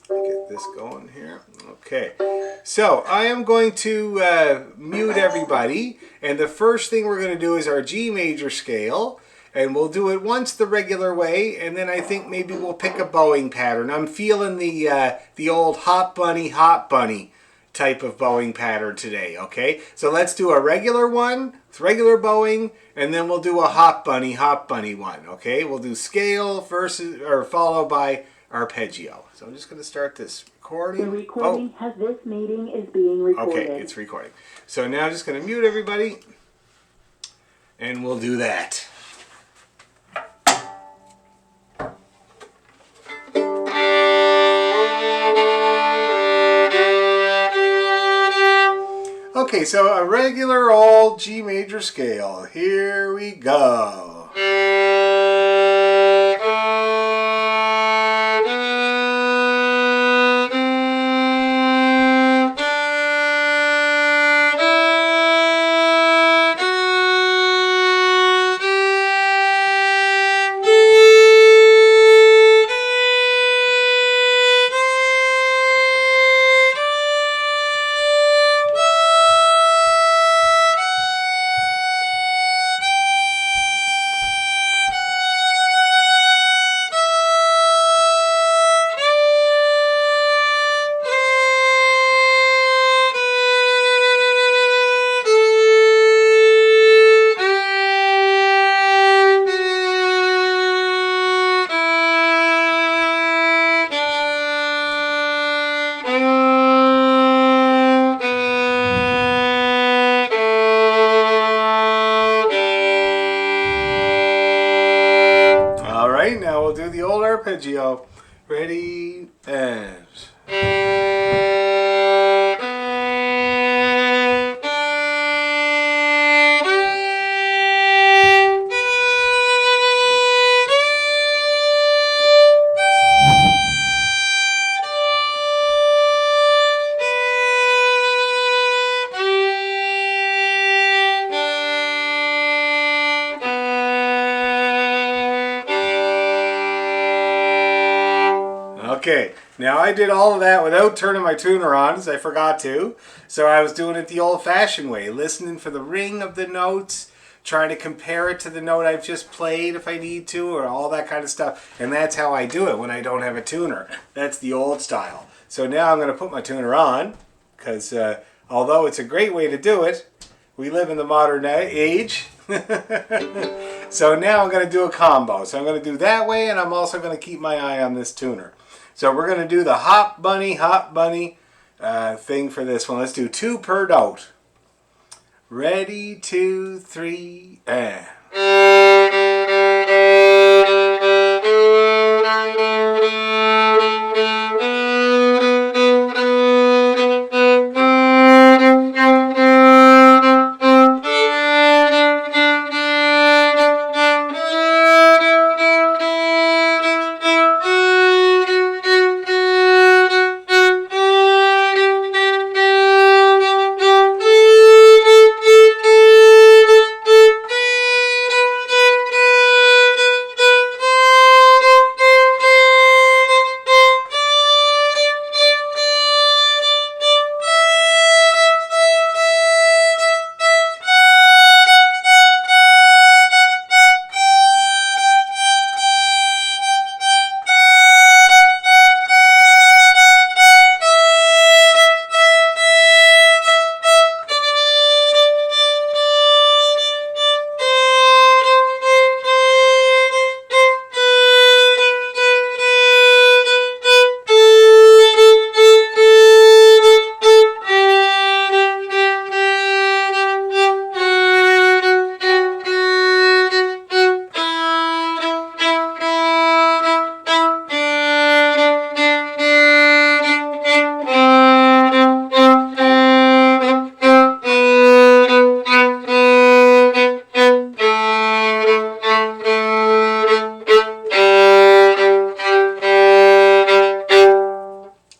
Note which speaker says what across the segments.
Speaker 1: Get this going here. Okay, so I am going to mute everybody, and the first thing we're going to do is our G major scale, and we'll do it once the regular way, and then I think maybe we'll pick a bowing pattern. I'm feeling the old hop bunny type of bowing pattern today. Okay, so let's do a regular one with regular bowing, and then we'll do a hop bunny one. Okay, we'll do scale versus or followed by arpeggio. So I'm just going to start this recording.
Speaker 2: The recording this meeting is being recorded.
Speaker 1: Okay, it's recording. So now I'm just going to mute everybody, and we'll do that. Okay, so a regular old G major scale. Here we go. Now we'll do the old arpeggio. Ready, and... Okay, now I did all of that without turning my tuner on, as I forgot to. So I was doing it the old-fashioned way, listening for the ring of the notes, trying to compare it to the note I've just played if I need to, or all that kind of stuff. And that's how I do it when I don't have a tuner. That's the old style. So now I'm going to put my tuner on, because although it's a great way to do it, we live in the modern age. So now I'm going to do a combo. So I'm going to do that way, and I'm also going to keep my eye on this tuner. So we're going to do the hop bunny thing for this one. Let's do 2 per note. Ready, 2, 3, and...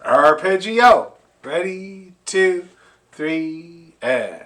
Speaker 1: Arpeggio. Ready, 2, 3, and...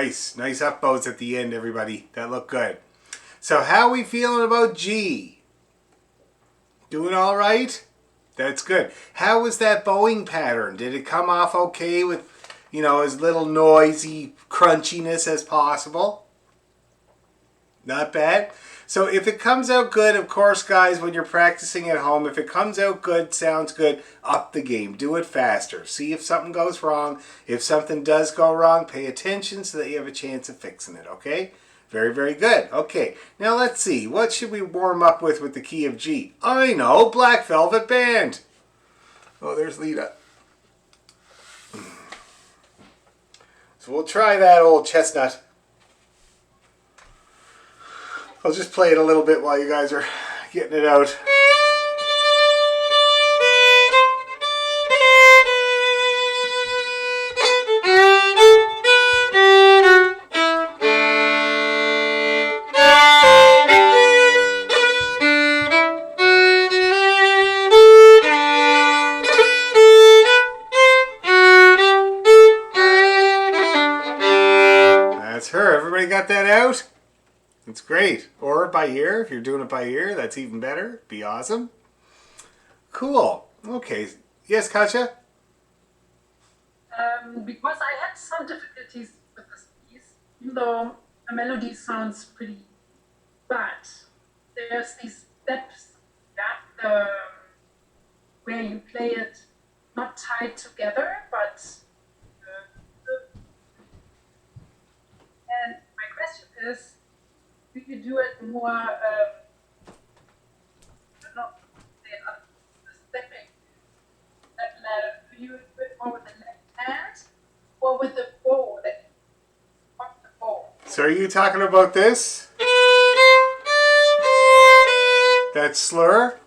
Speaker 1: Nice. Nice up bows at the end, everybody. That looked good. So how we feeling about G? Doing all right? That's good. How was that bowing pattern? Did it come off okay with, as little noisy crunchiness as possible? Not bad. So if it comes out good, of course, guys, when you're practicing at home, if it comes out good, sounds good, up the game. Do it faster. See if something goes wrong. If something does go wrong, pay attention so that you have a chance of fixing it, okay? Very, very good. Okay, now let's see. What should we warm up with the key of G? I know, Black Velvet Band. Oh, there's Lita. So we'll try that old chestnut. I'll just play it a little bit while you guys are getting it out. That's her. Everybody got that out? That's great. Or by ear. If you're doing it by ear, that's even better. Be awesome. Cool. Okay. Yes, Katja?
Speaker 3: Because I had some difficulties with this piece, even though the melody sounds pretty bad. There's these steps, where you play it not tied together, but and my question is, do you do it more, not the stepping, that ladder, do you do it more with the left hand or with the bow, that pop the bow?
Speaker 1: So are you talking about this? That slur?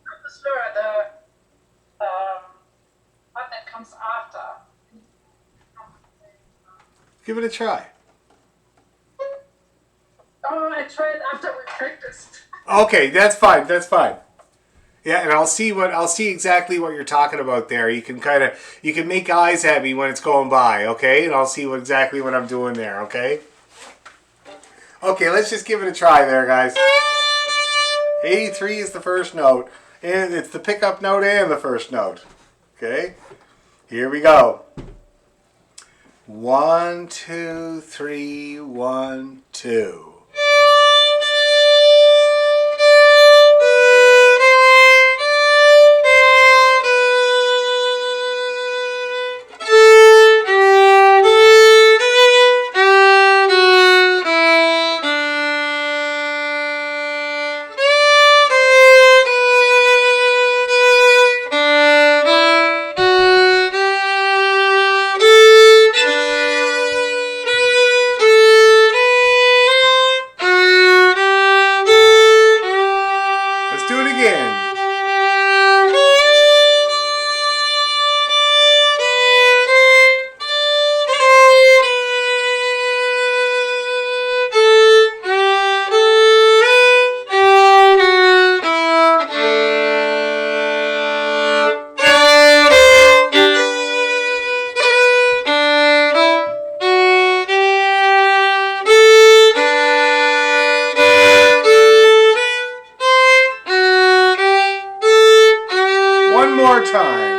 Speaker 3: Not the slur, the one that comes after.
Speaker 1: Give it a try.
Speaker 3: Oh, I tried after we practiced.
Speaker 1: Okay, that's fine. That's fine. Yeah, and I'll see exactly what you're talking about there. You can make eyes at me when it's going by, okay? And I'll see exactly what I'm doing there, okay? Okay, let's just give it a try there, guys. 83 is the first note, and it's the pickup note and the first note. Okay? Here we go. 1, 2, 3, 1, 2. Let's do it again. One more time.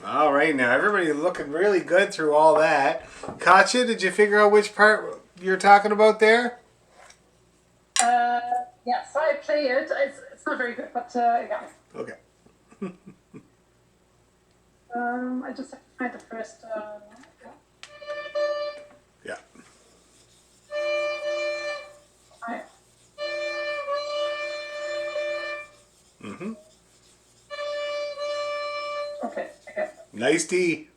Speaker 1: All right, now everybody's looking really good through all that. Katja, did you figure out which part you're talking about there?
Speaker 3: Yeah, so I play it. It's not very good, but yeah.
Speaker 1: Okay.
Speaker 3: I just have to find the first.
Speaker 1: Yeah.
Speaker 3: I,
Speaker 1: Mm-hmm.
Speaker 3: okay, I guess.
Speaker 1: Nice D.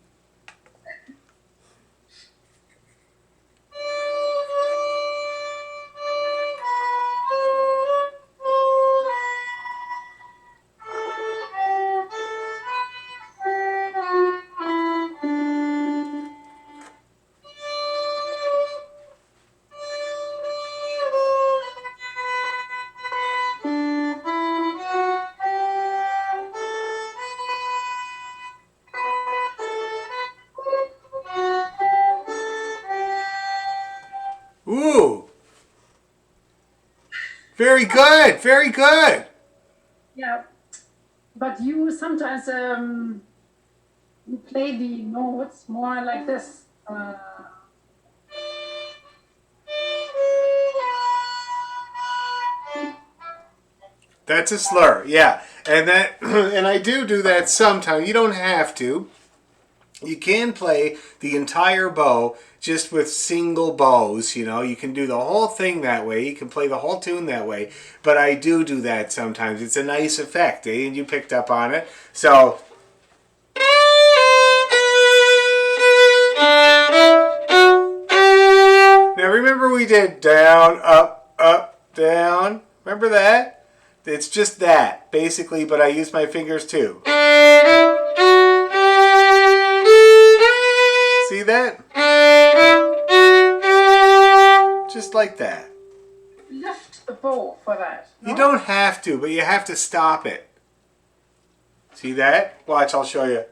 Speaker 1: Ooh. Very good. Very good.
Speaker 3: Yeah, but you sometimes you play the notes more like this.
Speaker 1: That's a slur. Yeah. And that and I do that sometimes. You don't have to. You can play the entire bow just with single bows, you know. You can do the whole thing that way. You can play the whole tune that way. But I do that sometimes. It's a nice effect, eh? And you picked up on it. So... Now remember we did down, up, down. Remember that? It's just that, basically, but I use my fingers too. See that? Just like that.
Speaker 3: Lift the bow for that. No?
Speaker 1: You don't have to, but you have to stop it. See that? Watch, I'll show you.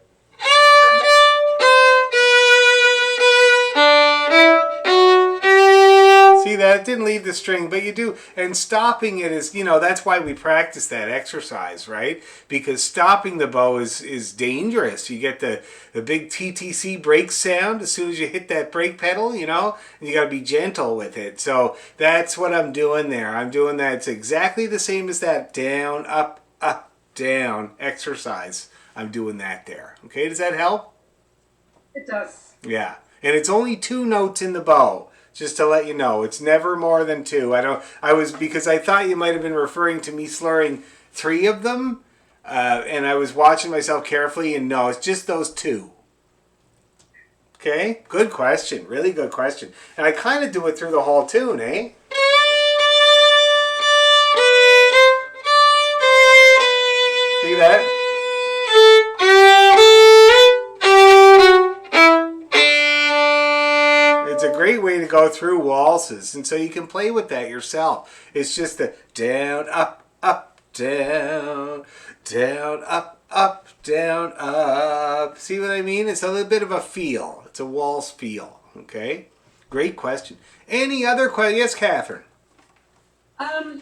Speaker 1: See that? It didn't leave the string, but you do. And stopping it is, you know, that's why we practice that exercise, right? Because stopping the bow is dangerous. You get the big TTC brake sound as soon as you hit that brake pedal, you know, and you got to be gentle with it. So that's what I'm doing there. I'm doing that. It's exactly the same as that down, up, down exercise. I'm doing that there. Okay, does that help?
Speaker 3: It does.
Speaker 1: Yeah. And it's only 2 notes in the bow. Just to let you know, it's never more than 2. Because I thought you might have been referring to me slurring 3 of them, and I was watching myself carefully, and no, it's just those 2. Okay, good question, really good question. And I kind of do it through the whole tune, eh? See that? It's a great way to go through waltzes, and so you can play with that yourself. It's just the down, up, down, down, up, down, up. See what I mean? It's a little bit of a feel. It's a waltz feel. Okay? Great question. Any other questions? Yes, Catherine.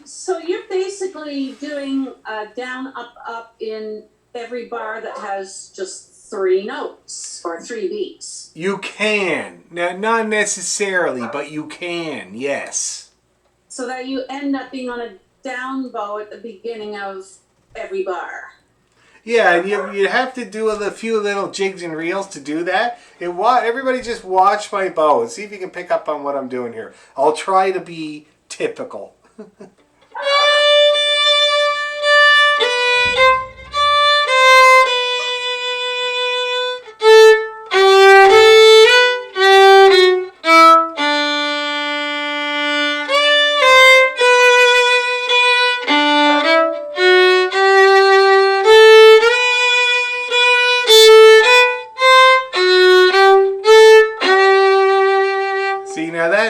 Speaker 4: So you're basically doing down, up in every bar that has just 3 notes or 3 beats.
Speaker 1: You can. Now, not necessarily, but you can, yes.
Speaker 4: So that you end up being on a down bow at the beginning of every bar.
Speaker 1: Yeah, and you have to do a few little jigs and reels to do that. Everybody just watch my bow and see if you can pick up on what I'm doing here. I'll try to be typical.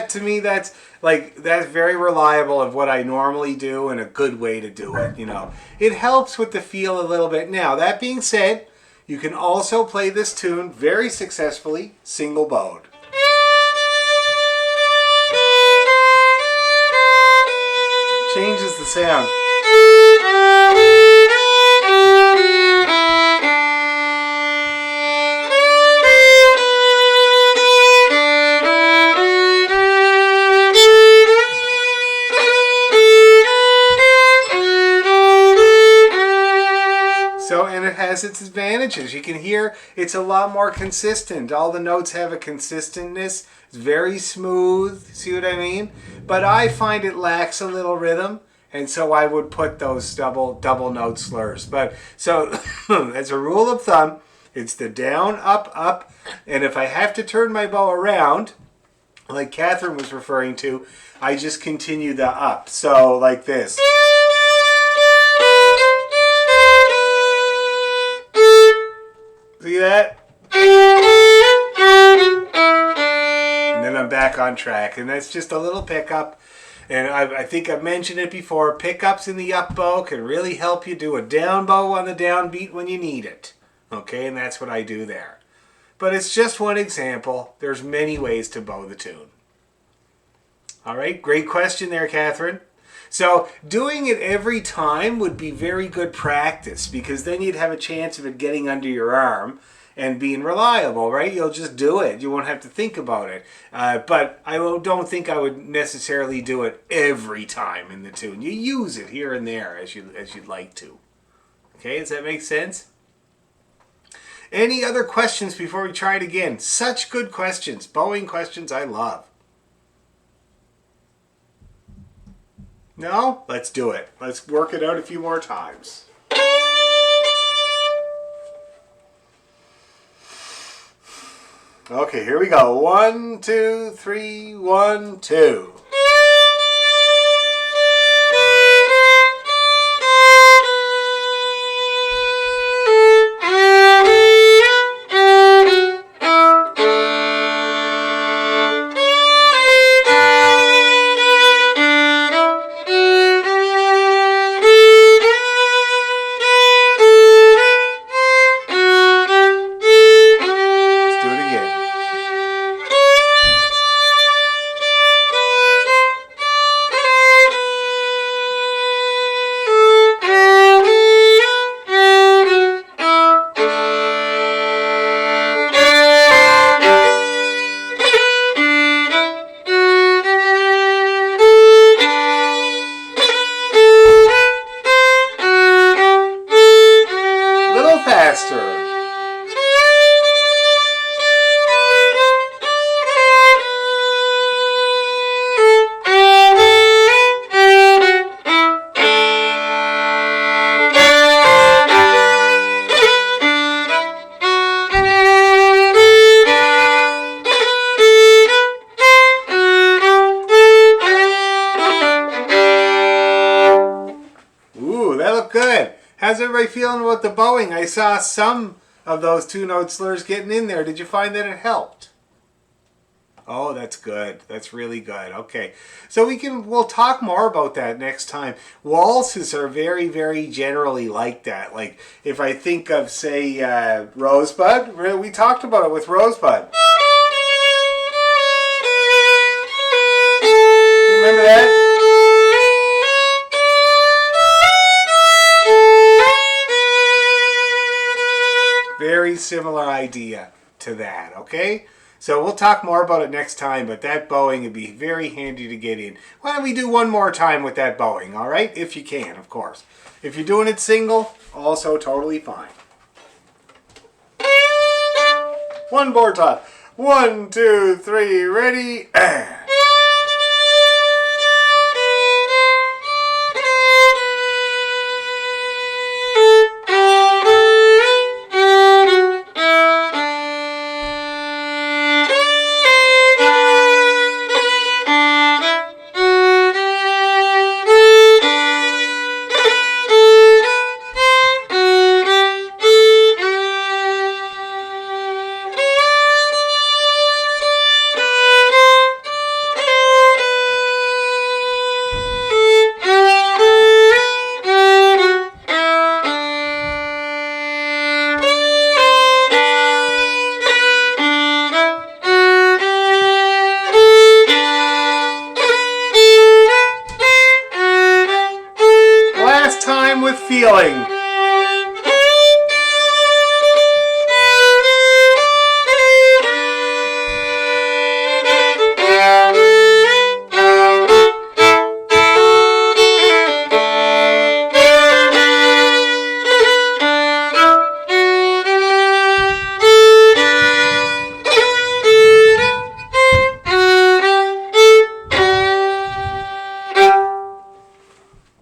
Speaker 1: To me, that's very reliable of what I normally do and a good way to do it, you know. It helps with the feel a little bit. Now, that being said, you can also play this tune very successfully single bowed. Changes the sound. Has its advantages. You can hear it's a lot more consistent. All the notes have a consistentness. It's very smooth. See what I mean? But I find it lacks a little rhythm, and so I would put those double note slurs. But so as a rule of thumb, It's the down, up, up. And if I have to turn my bow around, like Catherine was referring to, I just continue the up. So like this. See that? And then I'm back on track. And that's just a little pickup. And I think I've mentioned it before. Pickups in the up bow can really help you do a down bow on the downbeat when you need it. Okay, and that's what I do there. But it's just one example. There's many ways to bow the tune. All right, great question there, Catherine. So doing it every time would be very good practice, because then you'd have a chance of it getting under your arm and being reliable, right? You'll just do it. You won't have to think about it. But I don't think I would necessarily do it every time in the tune. You use it here and there as you'd like to. Okay, does that make sense? Any other questions before we try it again? Such good questions. Bowing questions I love. No? Let's do it. Let's work it out a few more times. Okay, here we go. 1, 2, 3, 1, 2. Good. How's everybody feeling about the bowing? I saw some of those 2-note slurs getting in there. Did you find that it helped? Oh, that's good. That's really good. Okay. So we'll talk more about that next time. Waltzes are very, very generally like that. Like if I think of, say, Rosebud, we talked about it with Rosebud. You remember that? Very similar idea to that, okay? So we'll talk more about it next time, but that bowing would be very handy to get in. Why don't we do one more time with that bowing, all right? If you can, of course. If you're doing it single, also totally fine. One more time. 1, 2, 3, ready? With feeling.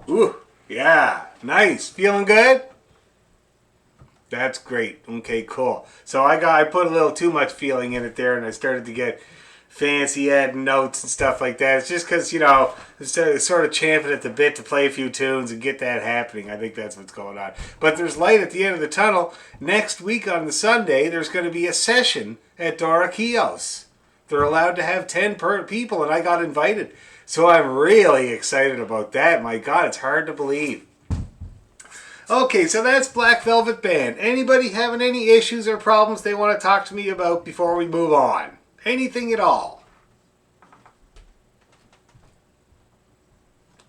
Speaker 1: Ooh, yeah, nice. Feeling good? That's great. Okay, cool. So I put a little too much feeling in it there, and I started to get fancy adding notes and stuff like that. It's just because, instead of sort of champing at the bit to play a few tunes and get that happening. I think that's what's going on. But there's light at the end of the tunnel. Next week on the Sunday, there's going to be a session at Dora Kios. They're allowed to have 10 people, and I got invited. So I'm really excited about that. My God, it's hard to believe. Okay, so that's Black Velvet Band. Anybody having any issues or problems they want to talk to me about before we move on? Anything at all?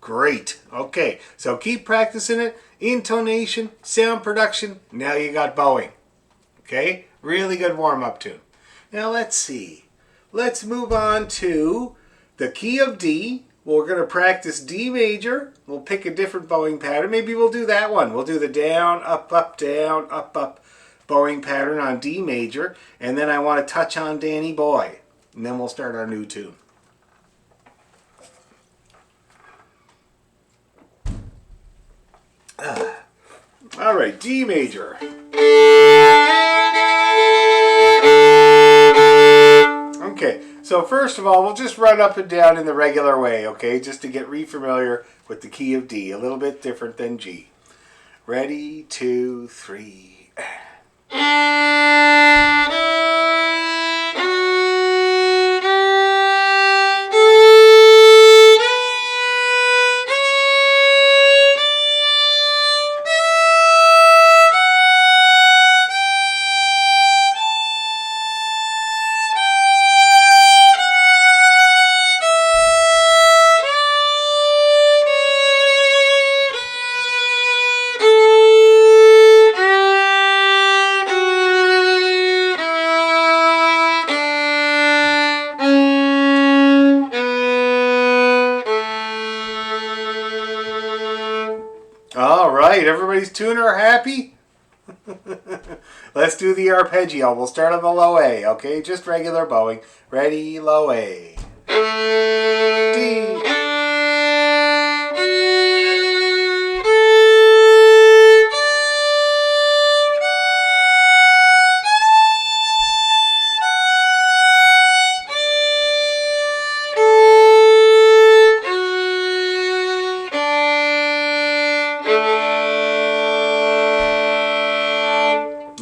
Speaker 1: Great. Okay, so keep practicing it. Intonation, sound production. Now you got bowing. Okay, really good warm-up tune. Now let's see. Let's move on to the key of D. We're going to practice D major. We'll pick a different bowing pattern. Maybe we'll do that one. We'll do the down, up, down, up bowing pattern on D major. And then I want to touch on Danny Boy. And then we'll start our new tune. All right, D major. Okay, so first of all, we'll just run up and down in the regular way, okay? Just to get re-familiar with the key of D. A little bit different than G. Ready, 2, 3. All right, everybody's tuner happy? Let's do the arpeggio. We'll start on the low A, okay? Just regular bowing. Ready, low A. D.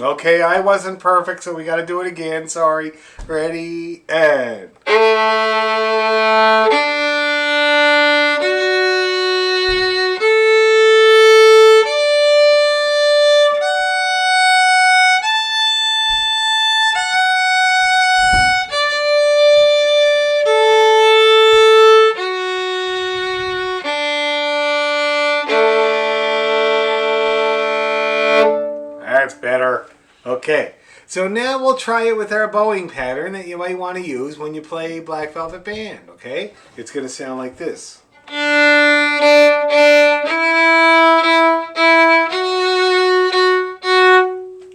Speaker 1: Okay, I wasn't perfect, so we got to do it again. Sorry. Ready, and... That's better. Okay, so now we'll try it with our bowing pattern that you might want to use when you play Black Velvet Band, okay? It's going to sound like this.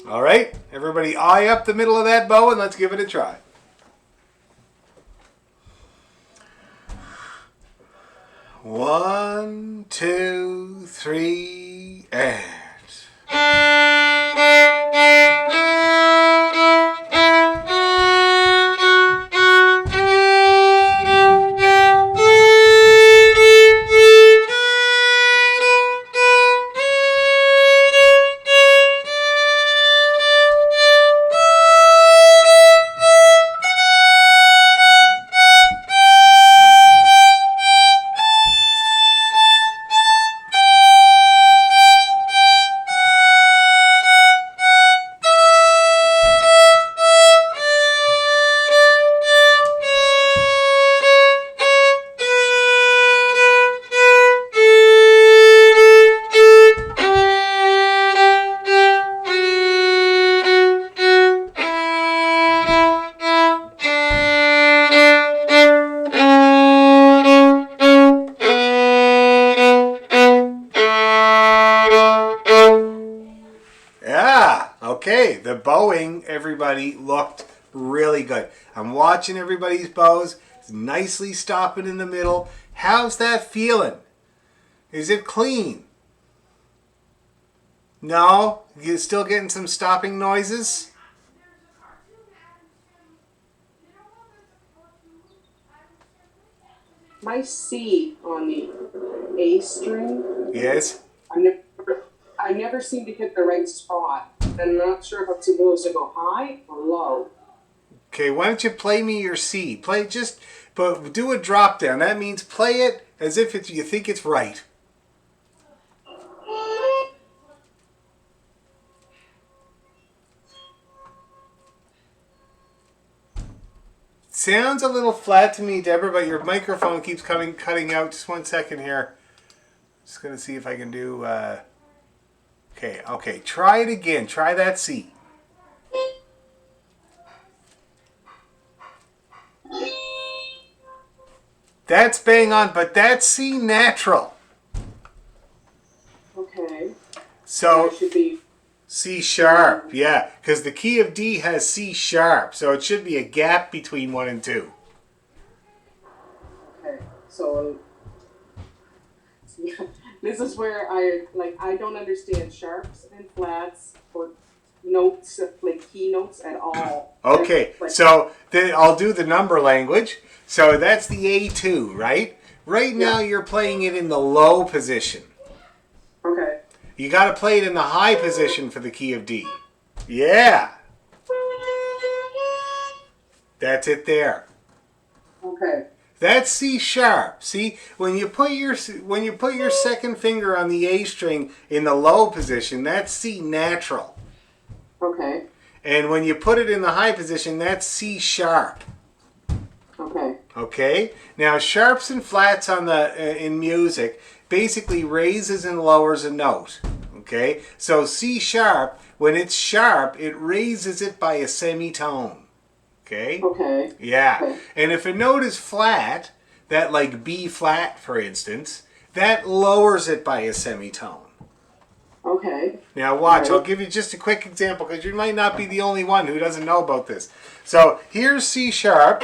Speaker 1: All right, everybody eye up the middle of that bow and let's give it a try. One, two, three, and... Okay, the bowing, everybody, looked really good. I'm watching everybody's bows. It's nicely stopping in the middle. How's that feeling? Is it clean? No? You still getting some stopping noises?
Speaker 5: My C on the A string,
Speaker 1: Yes?
Speaker 5: I never seem to hit the right spot. And I'm not sure if I'm supposed to go high or low.
Speaker 1: Okay, why don't you play me your C? But do a drop down. That means play it as if you think it's right. Sounds a little flat to me, Deborah, but your microphone keeps cutting out. Just 1 second here. Just gonna see if I can do. Okay. Try it again. Try that C. That's bang on, but that's C natural.
Speaker 5: Okay.
Speaker 1: So
Speaker 5: That should be.
Speaker 1: C sharp, yeah, because the key of D has C sharp, so it should be a gap between 1 and 2.
Speaker 5: Okay. So. This is where I don't understand sharps and flats or notes, like key notes at all.
Speaker 1: Okay, so then I'll do the number language. So that's the A2, right? Right now you're playing it in the low position.
Speaker 5: Okay.
Speaker 1: You got to play it in the high position for the key of D. Yeah. That's it there.
Speaker 5: Okay.
Speaker 1: That's C sharp. See, when you put your second finger on the A string in the low position, that's C natural.
Speaker 5: Okay.
Speaker 1: And when you put it in the high position, that's C sharp.
Speaker 5: Okay.
Speaker 1: Okay? Now, sharps and flats in music basically raises and lowers a note. Okay? So C sharp, when it's sharp, it raises it by a semitone. Okay?
Speaker 5: Okay.
Speaker 1: Yeah.
Speaker 5: Okay.
Speaker 1: And if a note is flat, that like B flat, for instance, that lowers it by a semitone.
Speaker 5: Okay.
Speaker 1: Now watch,
Speaker 5: Right.
Speaker 1: I'll give you just a quick example because you might not be the only one who doesn't know about this. So here's C sharp.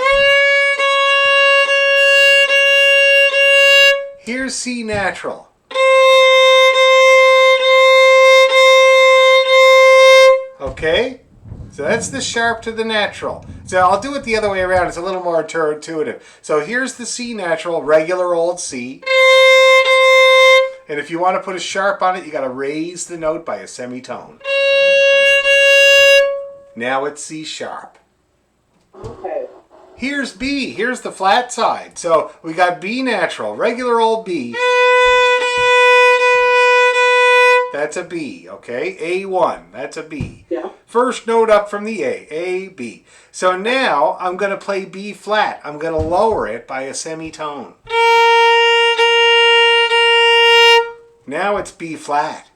Speaker 1: Here's C natural. Okay? So that's the sharp to the natural. So I'll do it the other way around. It's a little more intuitive. So here's the C natural, regular old C. And if you want to put a sharp on it, you got to raise the note by a semitone. Now it's C sharp.
Speaker 5: Okay.
Speaker 1: Here's B. Here's the flat side. So we got B natural, regular old B. That's a B, okay? A1, that's a B.
Speaker 5: Yeah.
Speaker 1: First note up from the A, B. So now I'm going to play B flat. I'm going to lower it by a semitone. Now it's B flat.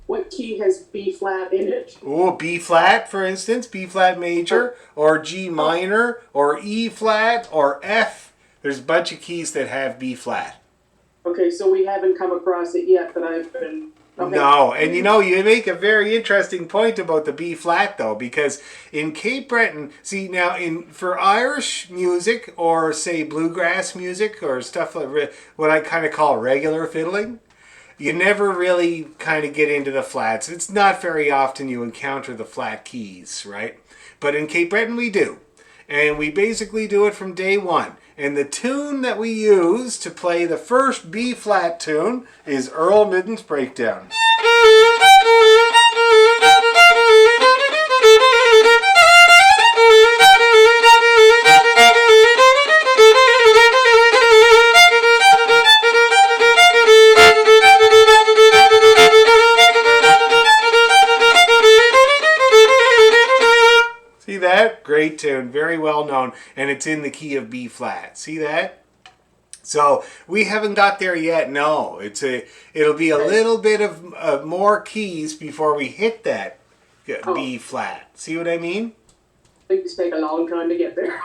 Speaker 5: What key has B flat in it?
Speaker 1: Oh, B flat, for instance, B flat major, or G minor, or E flat, or F. There's a bunch of keys that have B flat.
Speaker 5: Okay, so we haven't come across it yet that I've been. Okay.
Speaker 1: No, and you make a very interesting point about the B flat though, because in Cape Breton, see now for Irish music or say bluegrass music or stuff like what I kind of call regular fiddling, you never really kind of get into the flats. It's not very often you encounter the flat keys, right? But in Cape Breton we do. And we basically do it from day one. And the tune that we use to play the first B flat tune is Earl Midden's Breakdown. See that? Great tune, very well known, and it's in the key of B flat. See that? So we haven't got there yet. No, it'll be a little bit of more keys before we hit that B flat. See what I mean?
Speaker 5: Things take a long time to get there.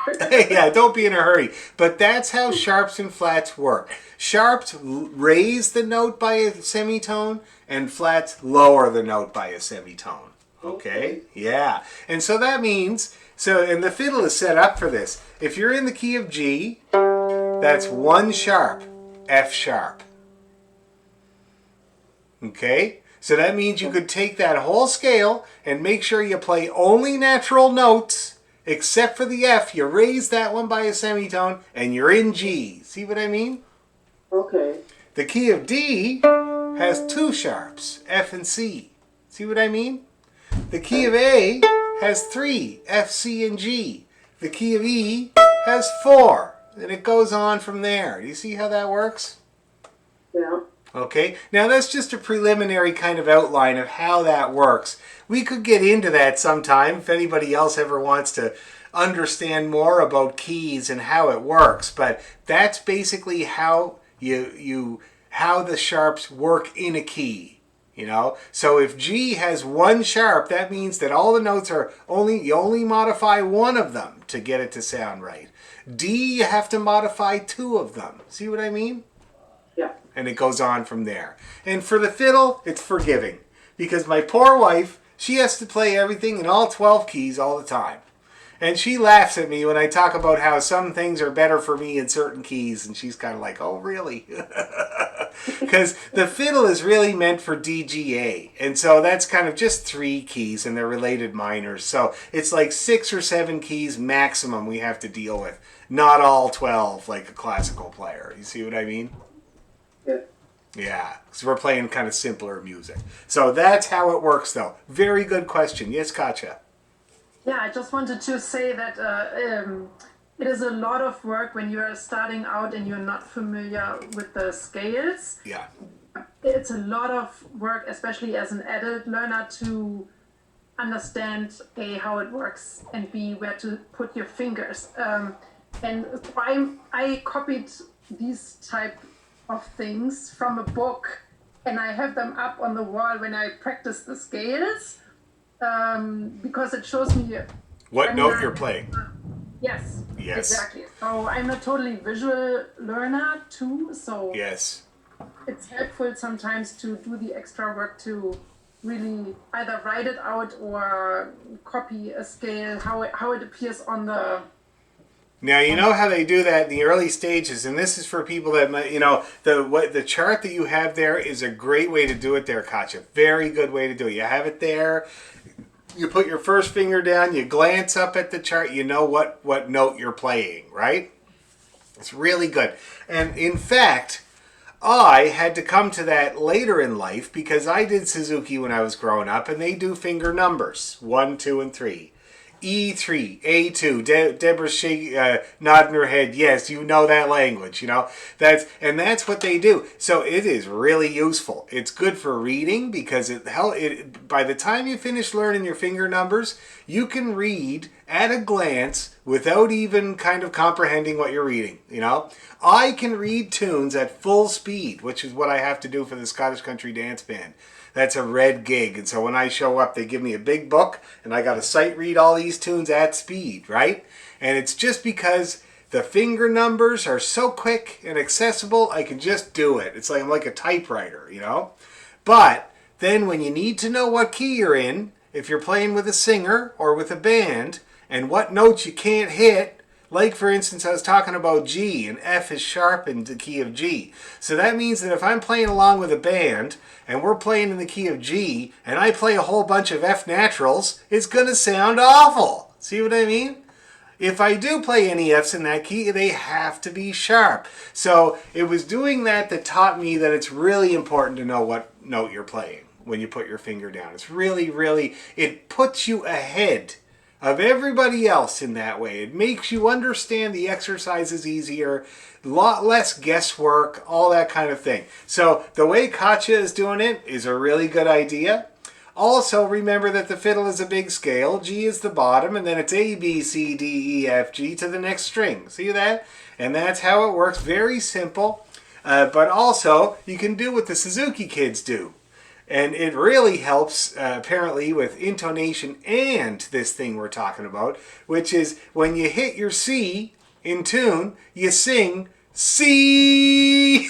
Speaker 1: Yeah, don't be in a hurry. But that's how sharps and flats work. Sharps raise the note by a semitone, and flats lower the note by a semitone. Okay? Yeah. And so that means, and the fiddle is set up for this. If you're in the key of G, that's 1 sharp, F sharp. Okay? So that means you could take that whole scale and make sure you play only natural notes, except for the F. You raise that one by a semitone, and you're in G. See what I mean?
Speaker 5: Okay.
Speaker 1: The key of D has two sharps, F and C. See what I mean? The key of A has three, F, C, and G. The key of E has four, and it goes on from there. Do you see how that works?
Speaker 5: Yeah.
Speaker 1: Okay, now that's just a preliminary kind of outline of how that works. We could get into that sometime if anybody else ever wants to understand more about keys and how it works, but that's basically how how the sharps work in a key. You know, so if G has one sharp, that means that all the notes are you only modify one of them to get it to sound right. D, you have to modify two of them. See what I mean?
Speaker 5: Yeah.
Speaker 1: And it goes on from there. And for the fiddle, it's forgiving. Because my poor wife, she has to play everything in all 12 keys all the time. And she laughs at me when I talk about how some things are better for me in certain keys. And she's kind of like, oh, really? Because the fiddle is really meant for DGA. And so that's kind of just 3 keys and they're related minors. So it's like 6 or 7 keys maximum we have to deal with. Not all 12 like a classical player. You see what I mean?
Speaker 5: Yeah.
Speaker 1: Yeah, because we're playing kind of simpler music. So that's how it works, though. Very good question. Yes, Katja?
Speaker 3: Yeah, I just wanted to say that it is a lot of work when you are starting out and you're not familiar with the scales.
Speaker 1: Yeah.
Speaker 3: It's a lot of work, especially as an adult learner, to understand A, how it works, and B, where to put your fingers. And I copied these type of things from a book, and I have them up on the wall when I practice the scales, because it shows me
Speaker 1: What note you're playing.
Speaker 3: Yes,
Speaker 1: Yes.
Speaker 3: exactly. So I'm a totally visual learner too, so
Speaker 1: Yes.
Speaker 3: it's helpful sometimes to do the extra work to really either write it out or copy a scale, how it appears on the...
Speaker 1: Now, you know how they do that in the early stages, and this is for people that might, the chart that you have there is a great way to do it there, Katja. Very good way to do it. You have it there. You put your first finger down, you glance up at the chart, you know what note you're playing, right? It's really good. And in fact, I had to come to that later in life because I did Suzuki when I was growing up, and they do finger numbers, 1, 2, and 3. E3, A2. Deborah's nodding her head. Yes, you know that language. That's what they do. So it is really useful. It's good for reading because by the time you finish learning your finger numbers, you can read at a glance without even kind of comprehending what you're reading. I can read tunes at full speed, which is what I have to do for the Scottish Country Dance Band. That's a red gig. And so when I show up, they give me a big book and I got to sight read all these tunes at speed, right? And it's just because the finger numbers are so quick and accessible, I can just do it. It's like I'm like a typewriter, But then when you need to know what key you're in, if you're playing with a singer or with a band, and what notes you can't hit, like, for instance, I was talking about G, and F is sharp in the key of G. So that means that if I'm playing along with a band, and we're playing in the key of G, and I play a whole bunch of F naturals, it's going to sound awful. See what I mean? If I do play any Fs in that key, they have to be sharp. So it was doing that taught me that it's really important to know what note you're playing when you put your finger down. It's really, really, it puts you ahead of everybody else in that way. It makes you understand the exercises easier, a lot less guesswork, all that kind of thing. So the way Katja is doing it is a really good idea. Also, remember that the fiddle is a big scale. G is the bottom, and then it's A, B, C, D, E, F, G to the next string. See that? And that's how it works. Very simple. But also, you can do what the Suzuki kids do. And it really helps, apparently, with intonation and this thing we're talking about, which is when you hit your C in tune, you sing C.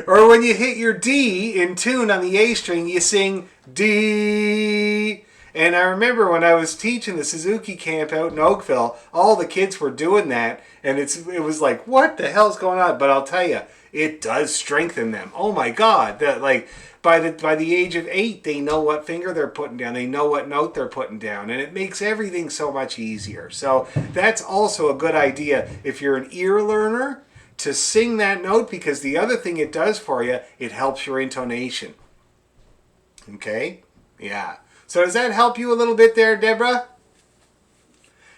Speaker 1: Or when you hit your D in tune on the A string, you sing D. And I remember when I was teaching the Suzuki camp out in Oakville, all the kids were doing that, and it was like, what the hell's going on? But I'll tell you, it does strengthen them. Oh my God, that like by the age of 8, they know what finger they're putting down. They know what note they're putting down, and it makes everything so much easier. So that's also a good idea if you're an ear learner to sing that note, because the other thing it does for you, it helps your intonation. Okay? Yeah. So does that help you a little bit there, Deborah?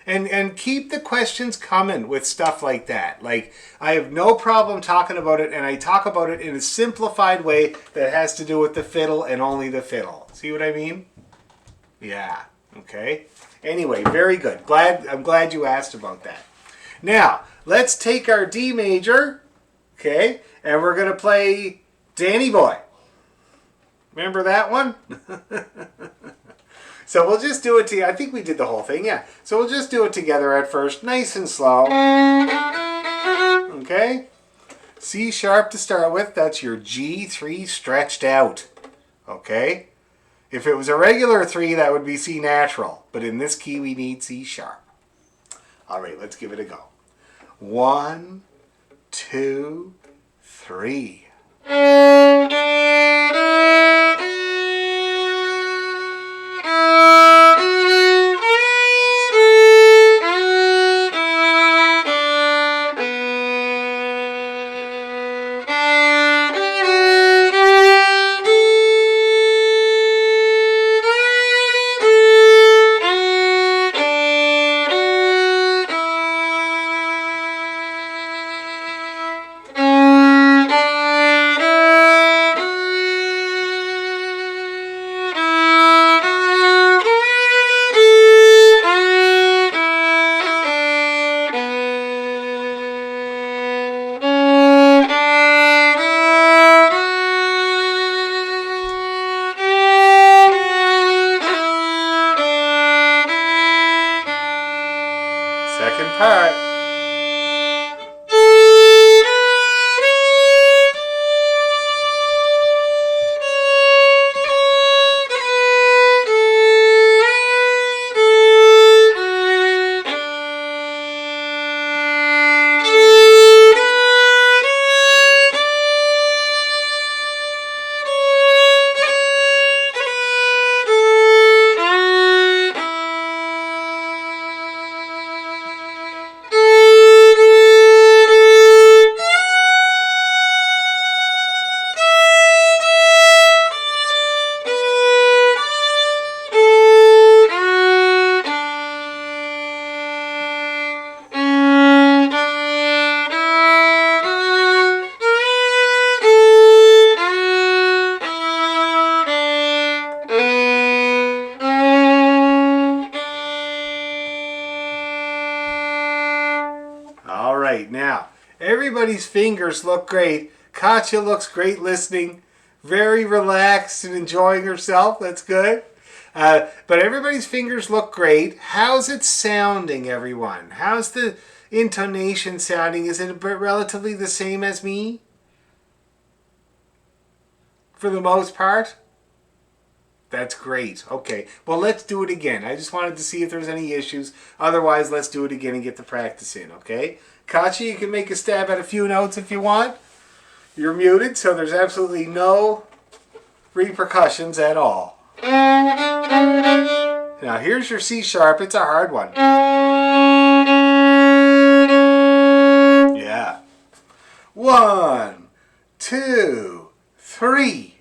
Speaker 1: And keep the questions coming with stuff like that. Like, I have no problem talking about it, and I talk about it in a simplified way that has to do with the fiddle and only the fiddle. See what I mean? Yeah. Okay. Anyway, very good. I'm glad you asked about that. Now, let's take our D major, okay, and we're going to play Danny Boy. Remember that one? So we'll just do it together. I think we did the whole thing, yeah. So we'll just do it together at first, nice and slow. Okay? C sharp to start with. That's your G3 stretched out. Okay? If it was a regular 3, that would be C natural. But in this key, we need C sharp. All right, let's give it a go. 1, 2, 3. Second part. All right, now, everybody's fingers look great. Katya looks great listening, very relaxed and enjoying herself. That's good. But everybody's fingers look great. How's it sounding, everyone? How's the intonation sounding? Is it relatively the same as me? For the most part? That's great. Okay, well, let's do it again. I just wanted to see if there's any issues. Otherwise, let's do it again and get the practice in, okay? Katya, you can make a stab at a few notes if you want. You're muted, so there's absolutely no repercussions at all. Now, here's your C sharp. It's a hard one. Yeah. 1, 2, 3.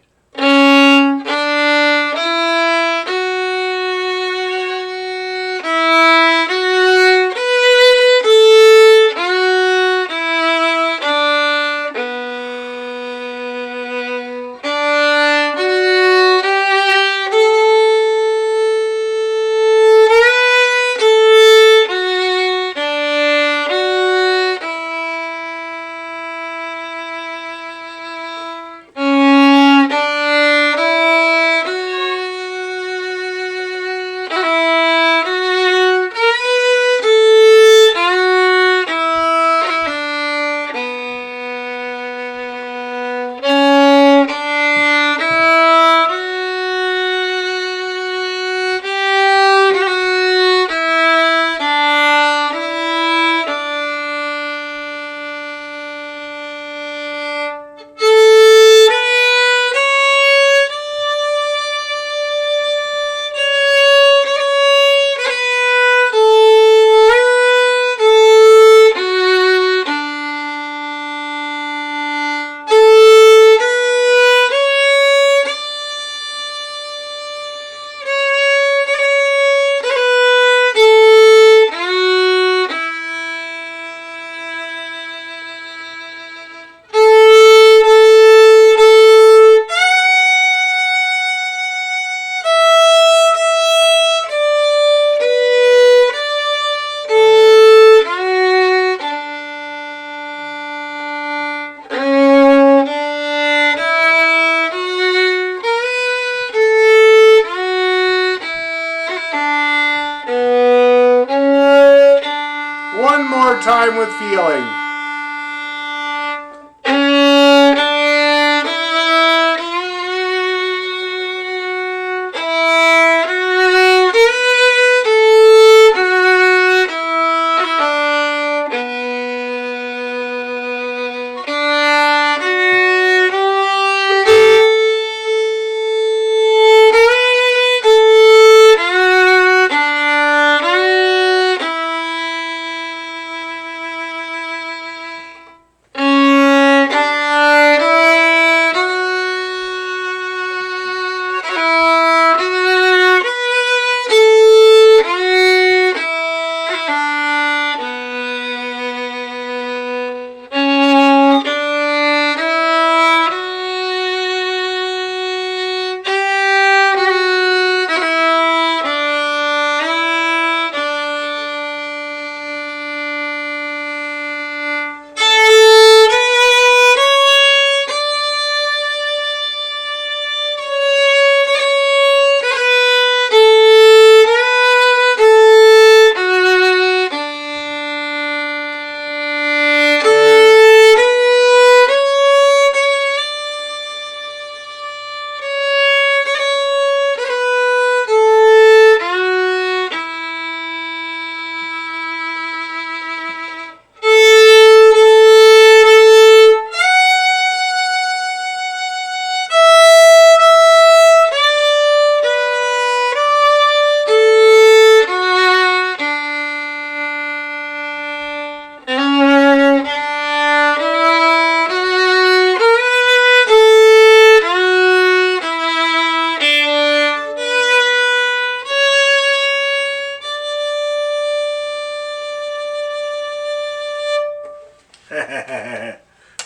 Speaker 1: time with feeling.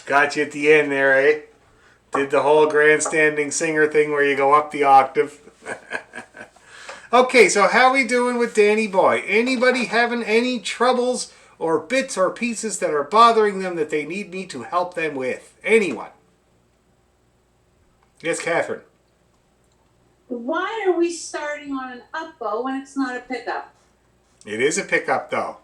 Speaker 1: Got you at the end there, eh? Did the whole grandstanding singer thing where you go up the octave. Okay, so how we doing with Danny Boy? Anybody having any troubles or bits or pieces that are bothering them that they need me to help them with? Anyone? Yes, Catherine.
Speaker 4: Why are we starting on an up bow when it's not a pickup?
Speaker 1: It is a pickup though.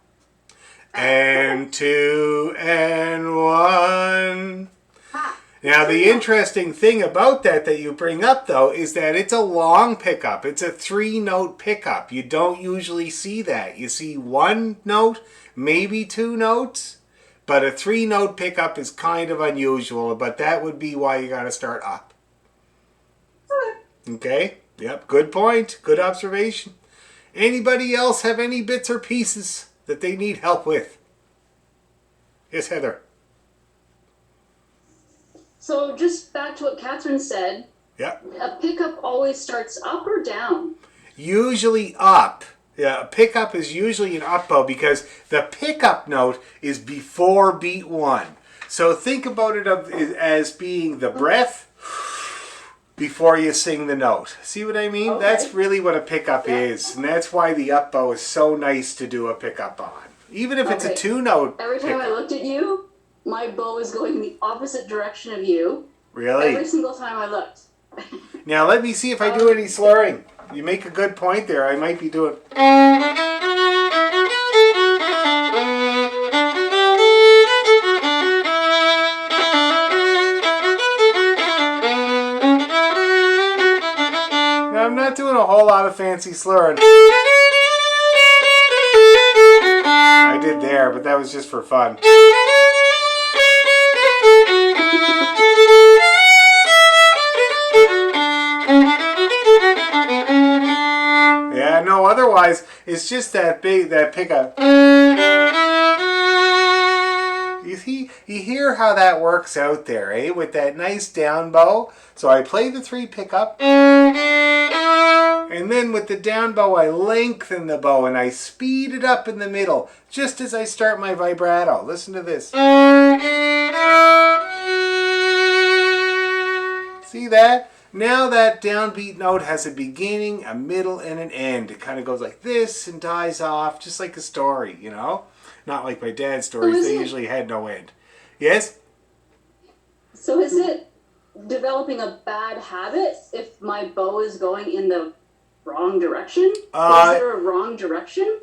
Speaker 1: And 2 and 1.
Speaker 4: Ha!
Speaker 1: Now the interesting thing about that you bring up though is that it's a long pickup. It's a 3-note pickup. You don't usually see that. You see 1 note, maybe 2 notes, but a 3-note pickup is kind of unusual, but that would be why you got to start up. Okay? Yep, good point. Good observation. Anybody else have any bits or pieces that they need help with? Yes, Heather.
Speaker 6: So just back to what Catherine said,
Speaker 1: Yep.
Speaker 6: a pickup always starts up or down?
Speaker 1: Usually up. Yeah, a pickup is usually an up bow because the pickup note is before beat 1. So think about it as being the breath before you sing the note. See what I mean?
Speaker 6: Okay.
Speaker 1: That's really what a pickup is. And that's why the up bow is so nice to do a pickup on. Even if it's a
Speaker 6: Okay.
Speaker 1: 2-note
Speaker 6: Every time I
Speaker 1: pickup.
Speaker 6: looked at you, my bow is going in the opposite direction of you.
Speaker 1: Really?
Speaker 6: Every single time I looked.
Speaker 1: Now let me see if I do any slurring. You make a good point there. I might be doing... Now, I'm not doing a whole lot of fancy slurring. I did there, but that was just for fun. Yeah, no, otherwise, it's just that pickup. You hear how that works out there, eh? With that nice down bow. So I play the 3 pickup. And then with the down bow, I lengthen the bow and I speed it up in the middle, just as I start my vibrato. Listen to this. See that? Now that downbeat note has a beginning, a middle, and an end. It kind of goes like this and dies off, just like a story, you know? Not like my dad's stories, they usually had no end. Yes?
Speaker 6: So is it developing a bad habit if my bow is going in the Wrong direction? Is there a wrong direction?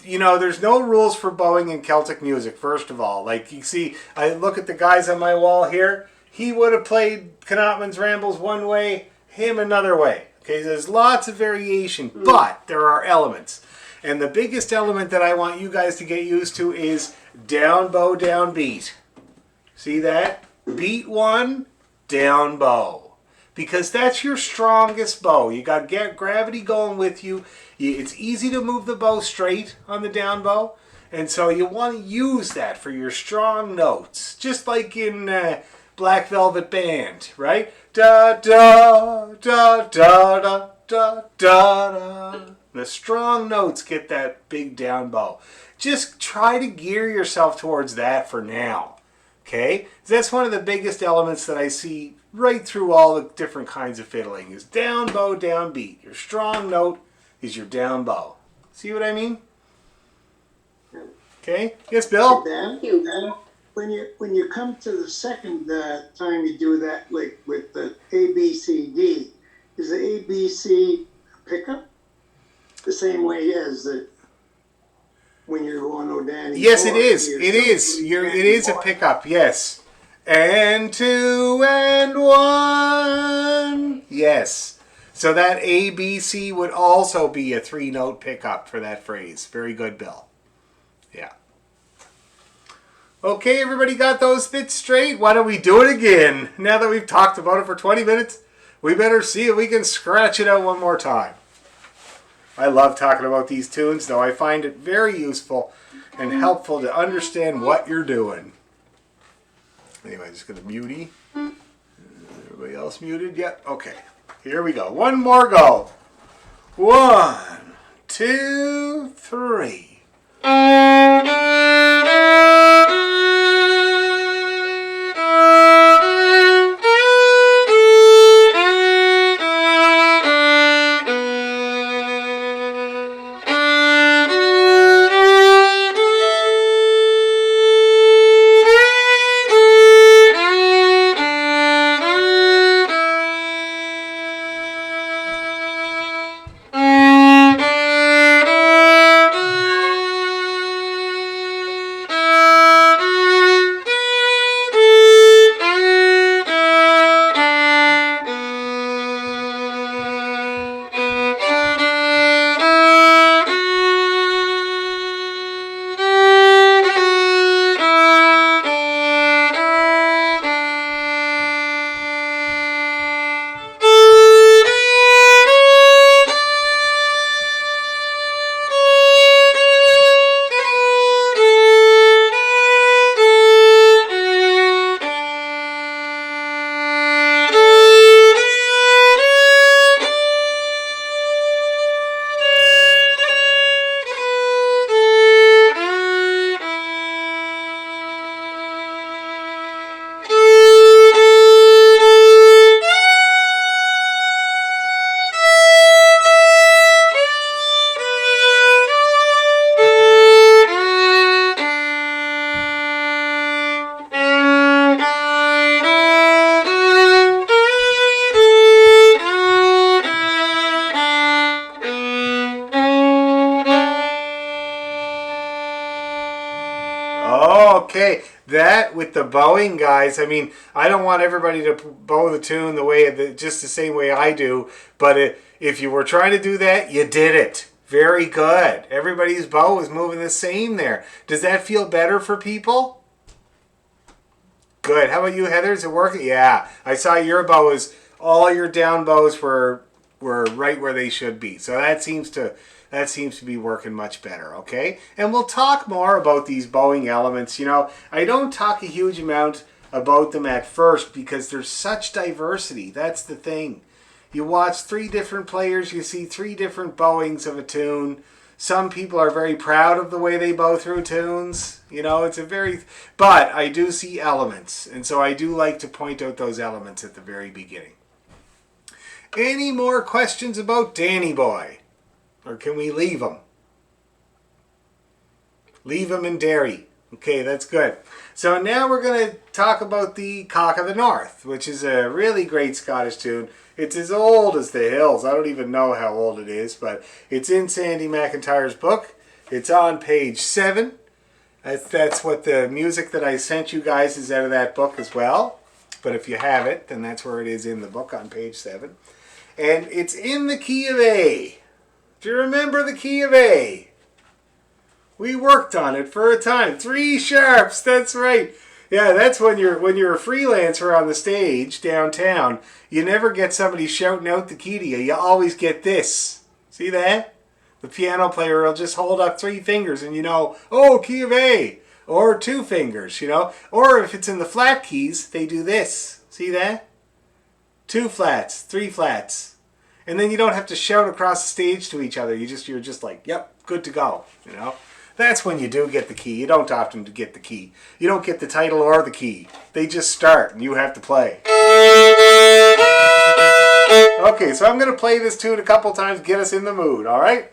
Speaker 1: You know, there's no rules for bowing in Celtic music, first of all. Like, you see, I look at the guys on my wall here. He would have played Knopman's Rambles one way, him another way. Okay, there's lots of variation, but there are elements. And the biggest element that I want you guys to get used to is down bow, down beat. See that? Beat one, down bow. Because that's your strongest bow. You got gravity going with you. It's easy to move the bow straight on the down bow. And so you want to use that for your strong notes. Just like in Black Velvet Band, right? Da da da da da da da. The strong notes get that big down bow. Just try to gear yourself towards that for now. Okay? That's one of the biggest elements that I see right through all the different kinds of fiddling is down bow, down beat. Your strong note is your down bow. See what I mean? Okay? Yes, Bill?
Speaker 6: Thank you.
Speaker 7: When you come to the second time you do that, like with the A, B, C, D, is the A, B, C a pickup? The same way as the when you're going O, Danny.
Speaker 1: Yes, it is. It is. It is a pickup, yes. And 2 and 1. Yes. So that A, B, C would also be a 3-note pickup for that phrase. Very good, Bill. Yeah. Okay, everybody got those bits straight? Why don't we do it again? Now that we've talked about it for 20 minutes, we better see if we can scratch it out one more time. I love talking about these tunes, though I find it very useful and helpful to understand what you're doing. Anyway, just going to mute. Everybody else muted? Yep. Okay. Here we go. One more go. 1, 2, 3. Okay, that with the bowing, guys, I mean, I don't want everybody to bow the tune the way, just the same way I do, but if you were trying to do that, you did it. Very good. Everybody's bow is moving the same there. Does that feel better for people? Good. How about you, Heather? Is it working? Yeah, I saw your bow is, all your down bows were right where they should be. So that seems to be working much better, okay? And we'll talk more about these bowing elements. You know, I don't talk a huge amount about them at first because there's such diversity. That's the thing. You watch 3 different players, you see 3 different bowings of a tune. Some people are very proud of the way they bow through tunes. You know, but I do see elements. And so I do like to point out those elements at the very beginning. Any more questions about Danny Boy? Or can we leave him? Leave him in Derry. Okay, that's good. So now we're going to talk about the Cock of the North, which is a really great Scottish tune. It's as old as the hills. I don't even know how old it is, but it's in Sandy McIntyre's book. It's on page 7. That's what the music that I sent you guys is out of that book as well. But if you have it, then that's where it is in the book on page 7. And it's in the key of A. Do you remember the key of A? We worked on it for a time. 3 sharps, that's right. Yeah, that's when you're a freelancer on the stage downtown. You never get somebody shouting out the key to you. You always get this. See that? The piano player will just hold up 3 fingers and you know, oh, key of A. Or 2 fingers, you know. Or if it's in the flat keys, they do this. See that? 2 flats, 3 flats. And then you don't have to shout across the stage to each other. You're just like, yep, good to go, you know. That's when you do get the key. You don't often get the key. You don't get the title or the key. They just start and you have to play. Okay, so I'm going to play this tune a couple times, get us in the mood, all right?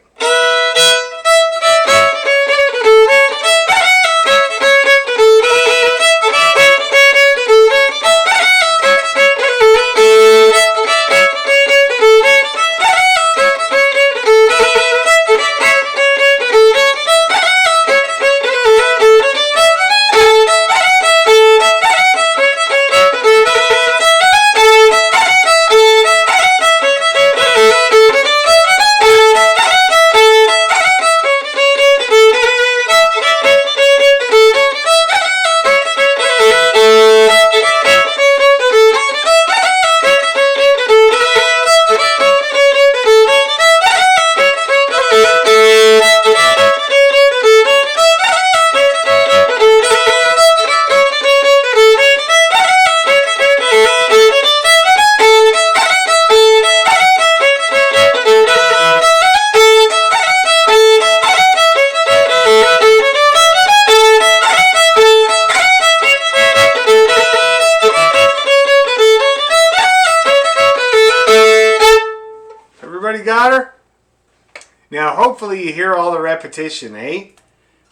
Speaker 1: Everybody got her? Now hopefully you hear all the repetition, eh?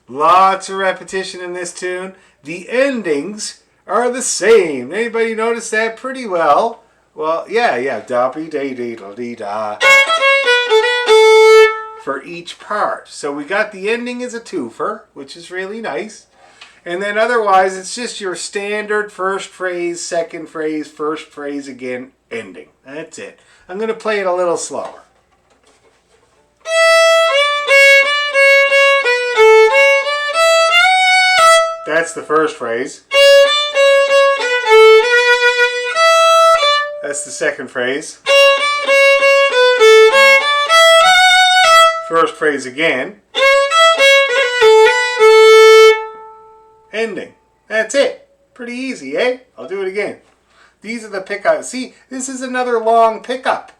Speaker 1: Lots of repetition in this tune. The endings are the same. Anybody notice that pretty well? Well, yeah. Da-be-da-dee-da-dee-da. For each part. So we got the ending as a twofer, which is really nice. And then otherwise it's just your standard first phrase, second phrase, first phrase again, ending. That's it. I'm going to play it a little slower. That's the first phrase. That's the second phrase. First phrase again. Ending. That's it. Pretty easy, eh? I'll do it again. These are the pickups. See, this is another long pickup.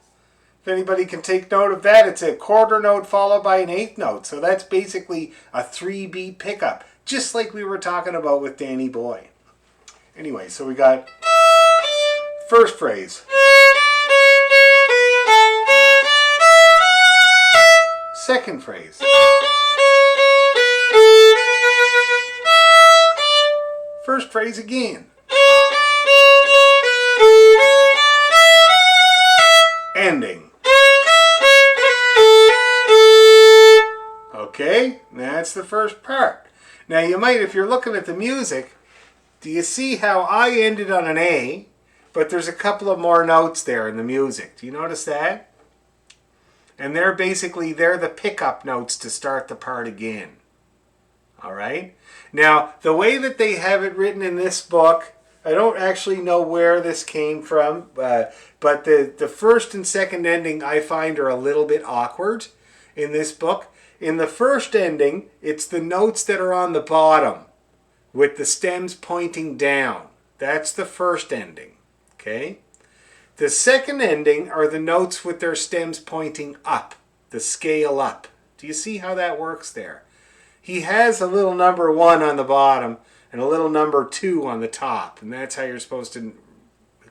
Speaker 1: If anybody can take note of that, it's a quarter note followed by an eighth note. So that's basically a 3-beat pickup, just like we were talking about with Danny Boy. Anyway, so we got first phrase. Second phrase. First phrase again. Ending. Okay, that's the first part. Now you might, if you're looking at the music, do you see how I ended on an A, but there's a couple of more notes there in the music? Do you notice that? And they're the pickup notes to start the part again. All right? Now, the way that they have it written in this book, I don't actually know where this came from, but the first and second ending I find are a little bit awkward in this book. In the first ending, it's the notes that are on the bottom with the stems pointing down. That's the first ending, okay? The second ending are the notes with their stems pointing up, the scale up. Do you see how that works there? He has a little number 1 on the bottom and a little number 2 on the top, and that's how you're supposed to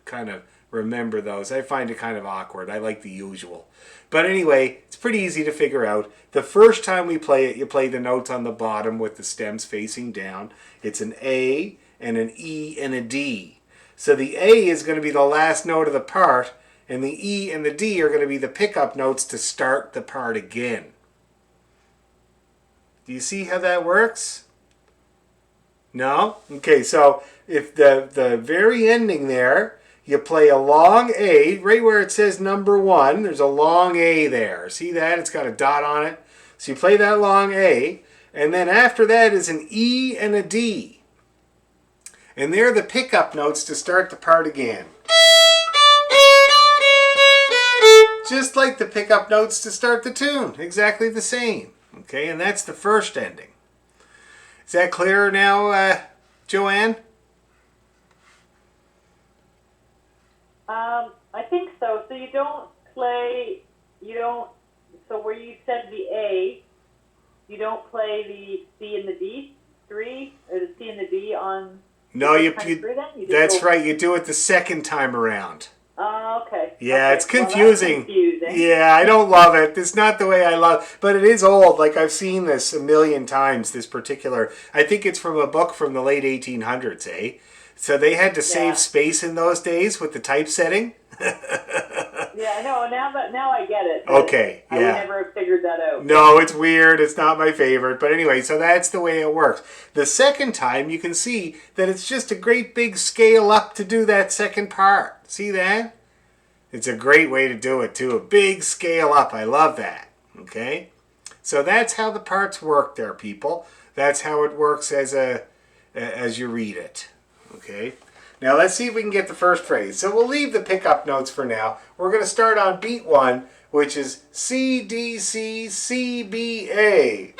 Speaker 1: kind of remember those. I find it kind of awkward. I like the usual. But anyway, it's pretty easy to figure out. The first time we play it, you play the notes on the bottom with the stems facing down. It's an A and an E and a D. So the A is going to be the last note of the part, and the E and the D are going to be the pickup notes to start the part again. Do you see how that works? No? Okay, so if the very ending there, you play a long A, right where it says number 1, there's a long A there. See that? It's got a dot on it. So you play that long A, and then after that is an E and a D. And they're the pickup notes to start the part again. Just like the pickup notes to start the tune. Exactly the same. Okay, and that's the first ending. Is that clearer now, Joanne?
Speaker 8: I think so. So you don't play, so where you said the A, you don't play the C and the D three, or the C and the D on...
Speaker 1: No, that's right. You do it the second time around.
Speaker 8: Oh, okay.
Speaker 1: Yeah,
Speaker 8: okay.
Speaker 1: it's confusing.
Speaker 8: Well, that's confusing.
Speaker 1: Yeah, I don't love it. It's not the way I love, but it is old. Like I've seen this a million times. This particular, I think it's from a book from the late 1800s, eh? So they had to save space in those days with the typesetting.
Speaker 8: Yeah, no. Now I get it.
Speaker 1: Okay, yeah.
Speaker 8: I would never have figured that out.
Speaker 1: No, it's weird. It's not my favorite. But anyway, so that's the way it works. The second time, you can see that it's just a great big scale up to do that second part. See that? It's a great way to do it, too. A big scale up. I love that. Okay? So that's how the parts work there, people. That's how it works as you read it. Okay? Now let's see if we can get the first phrase. So we'll leave the pickup notes for now. We're going to start on beat 1, which is C, D, C, C, B, A.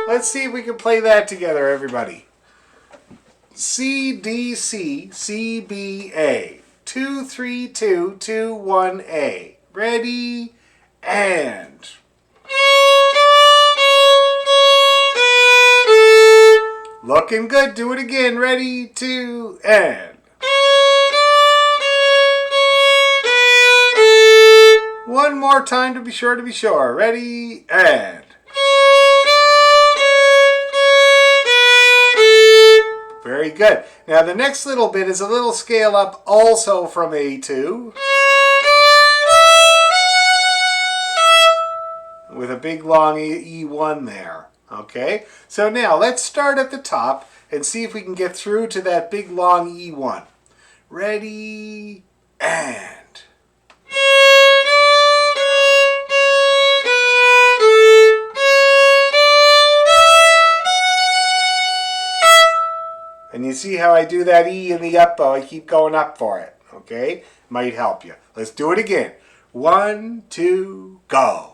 Speaker 1: Let's see if we can play that together, everybody. C, D, C, C, B, A. 2, 3, 2, 2, 1, A. Ready, and... Looking good. Do it again. Ready, 2, and... One more time to be sure. Ready, and... Very good. Now the next little bit is a little scale up also from A2. With a big long E1 there. Okay, so now let's start at the top and see if we can get through to that big long E1. Ready, and... And you see how I do that E in the up bow? I keep going up for it, okay? Might help you. Let's do it again. 1, 2, go.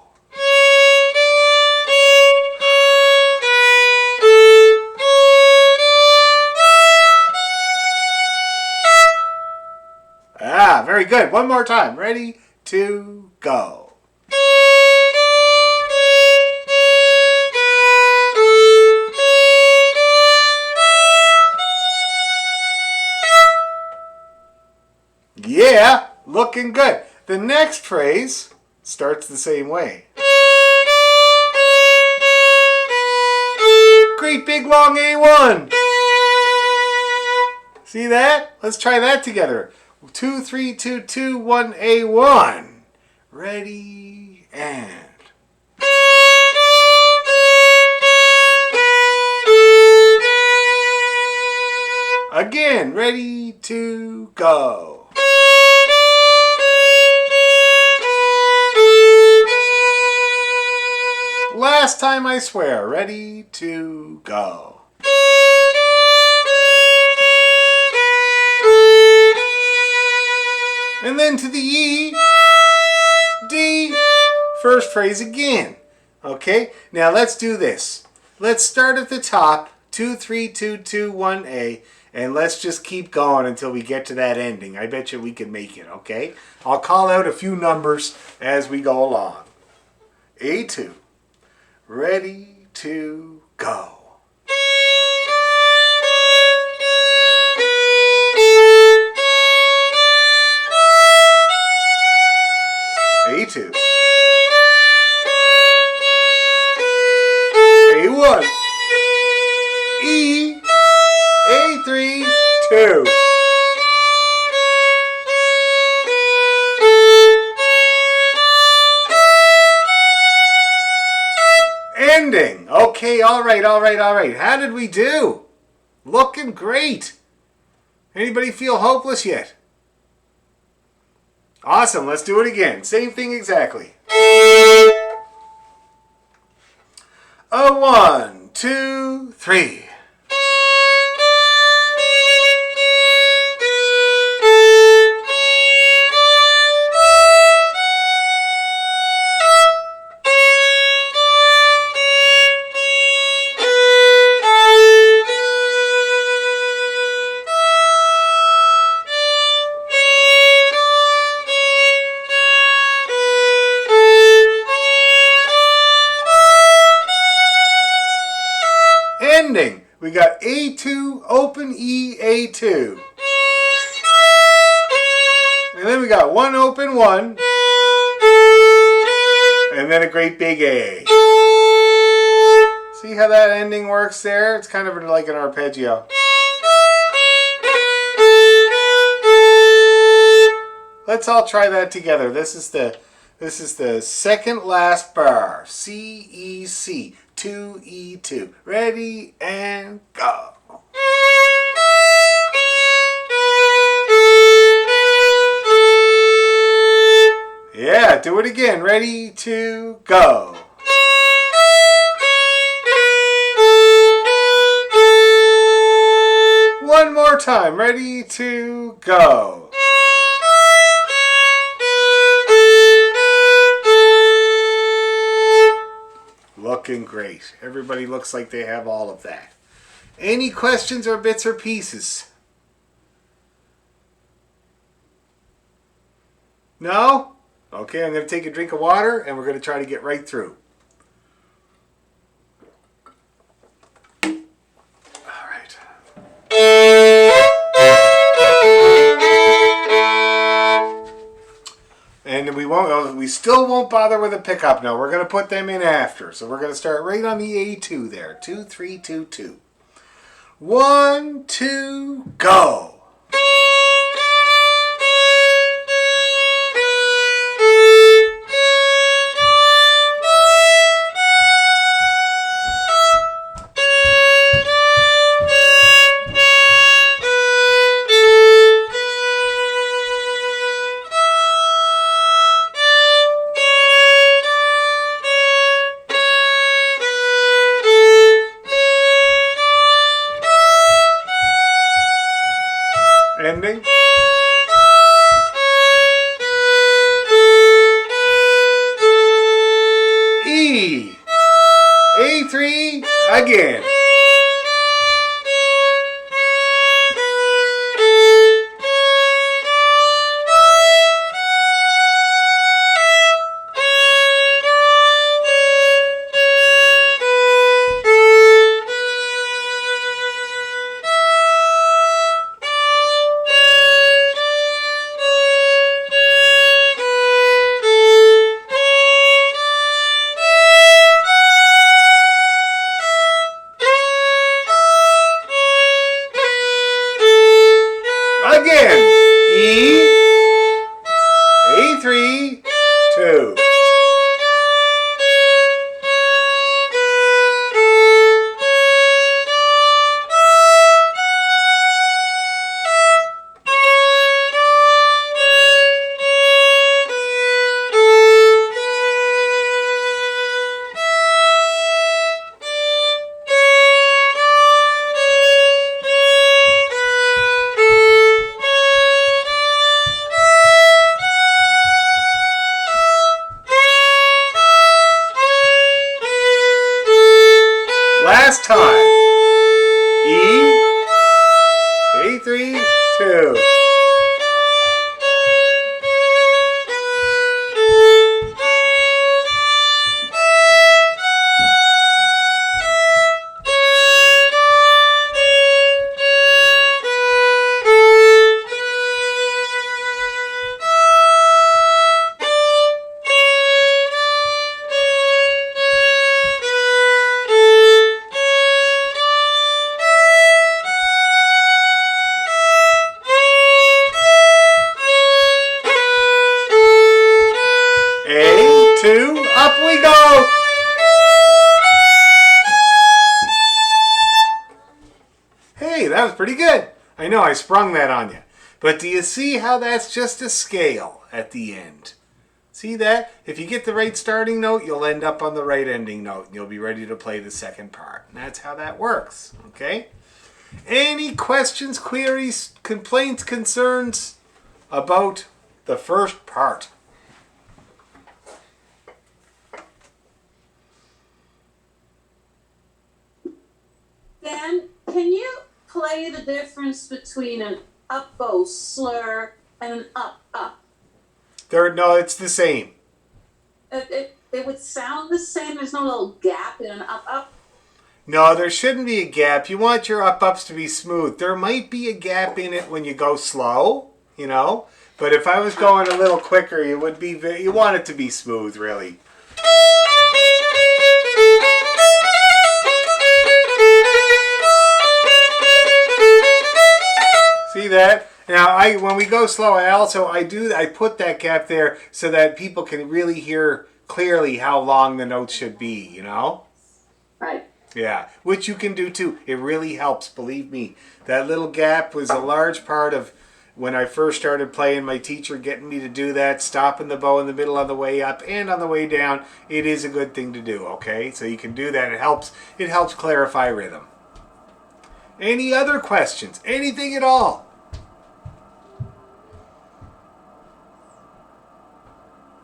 Speaker 1: Ah, very good. One more time. Ready, 2, go. Yeah, looking good. The next phrase starts the same way. Great big long A1. See that? Let's try that together. 2, 3, 2, 2, 1, A1. Ready, and... Again, ready, to go. Last time, I swear. Ready, to go. And then to the E, D, first phrase again. Okay, now let's do this. Let's start at the top, 2, 3, 2, 2, 1, A, and let's just keep going until we get to that ending. I bet you we can make it, okay? I'll call out a few numbers as we go along. A2, ready, to go. A2. A1. E. A3. 2. Ending. Okay, all right. How did we do? Looking great. Anybody feel hopeless yet? Awesome, let's do it again. Same thing exactly. A 1, 2, 3. Ending. We got A2, open E, A2. And then we got 1, open 1. And then a great big A. See how that ending works there? It's kind of like an arpeggio. Let's all try that together. This is the second last bar. C, E, C. 2, E2. Ready and go. Yeah, do it again. Ready to go. One more time. Ready to go. Looking great. Everybody looks like they have all of that. Any questions or bits or pieces? No? Okay, I'm going to take a drink of water and we're going to try to get right through. All right. And we still won't bother with a pickup now. We're going to put them in after. So we're going to start right on the A2 there. 2, 3, 2, 2. 1, 2, go. Ending. E. A3 again. 2, up we go. Hey, that was pretty good. I know I sprung that on you. But do you see how that's just a scale at the end? See that? If you get the right starting note, you'll end up on the right ending note. And you'll be ready to play the second part. And that's how that works. Okay? Any questions, queries, complaints, concerns about the first part?
Speaker 4: Dan, can you play the difference between an up bow slur and an up?
Speaker 1: No, it's the same.
Speaker 4: It would sound the same. There's no little gap in an up.
Speaker 1: No, there shouldn't be a gap. You want your up-ups to be smooth. There might be a gap in it when you go slow, you know. But if I was going a little quicker, you want it to be smooth, really. See that? Now, when we go slow, I put that gap there so that people can really hear clearly how long the notes should be, you know?
Speaker 4: Right.
Speaker 1: Yeah, which you can do too. It really helps, believe me. That little gap was a large part of when I first started playing, my teacher getting me to do that, stopping the bow in the middle on the way up and on the way down. It is a good thing to do, okay? So you can do that. It helps clarify rhythm. Any other questions? Anything at all?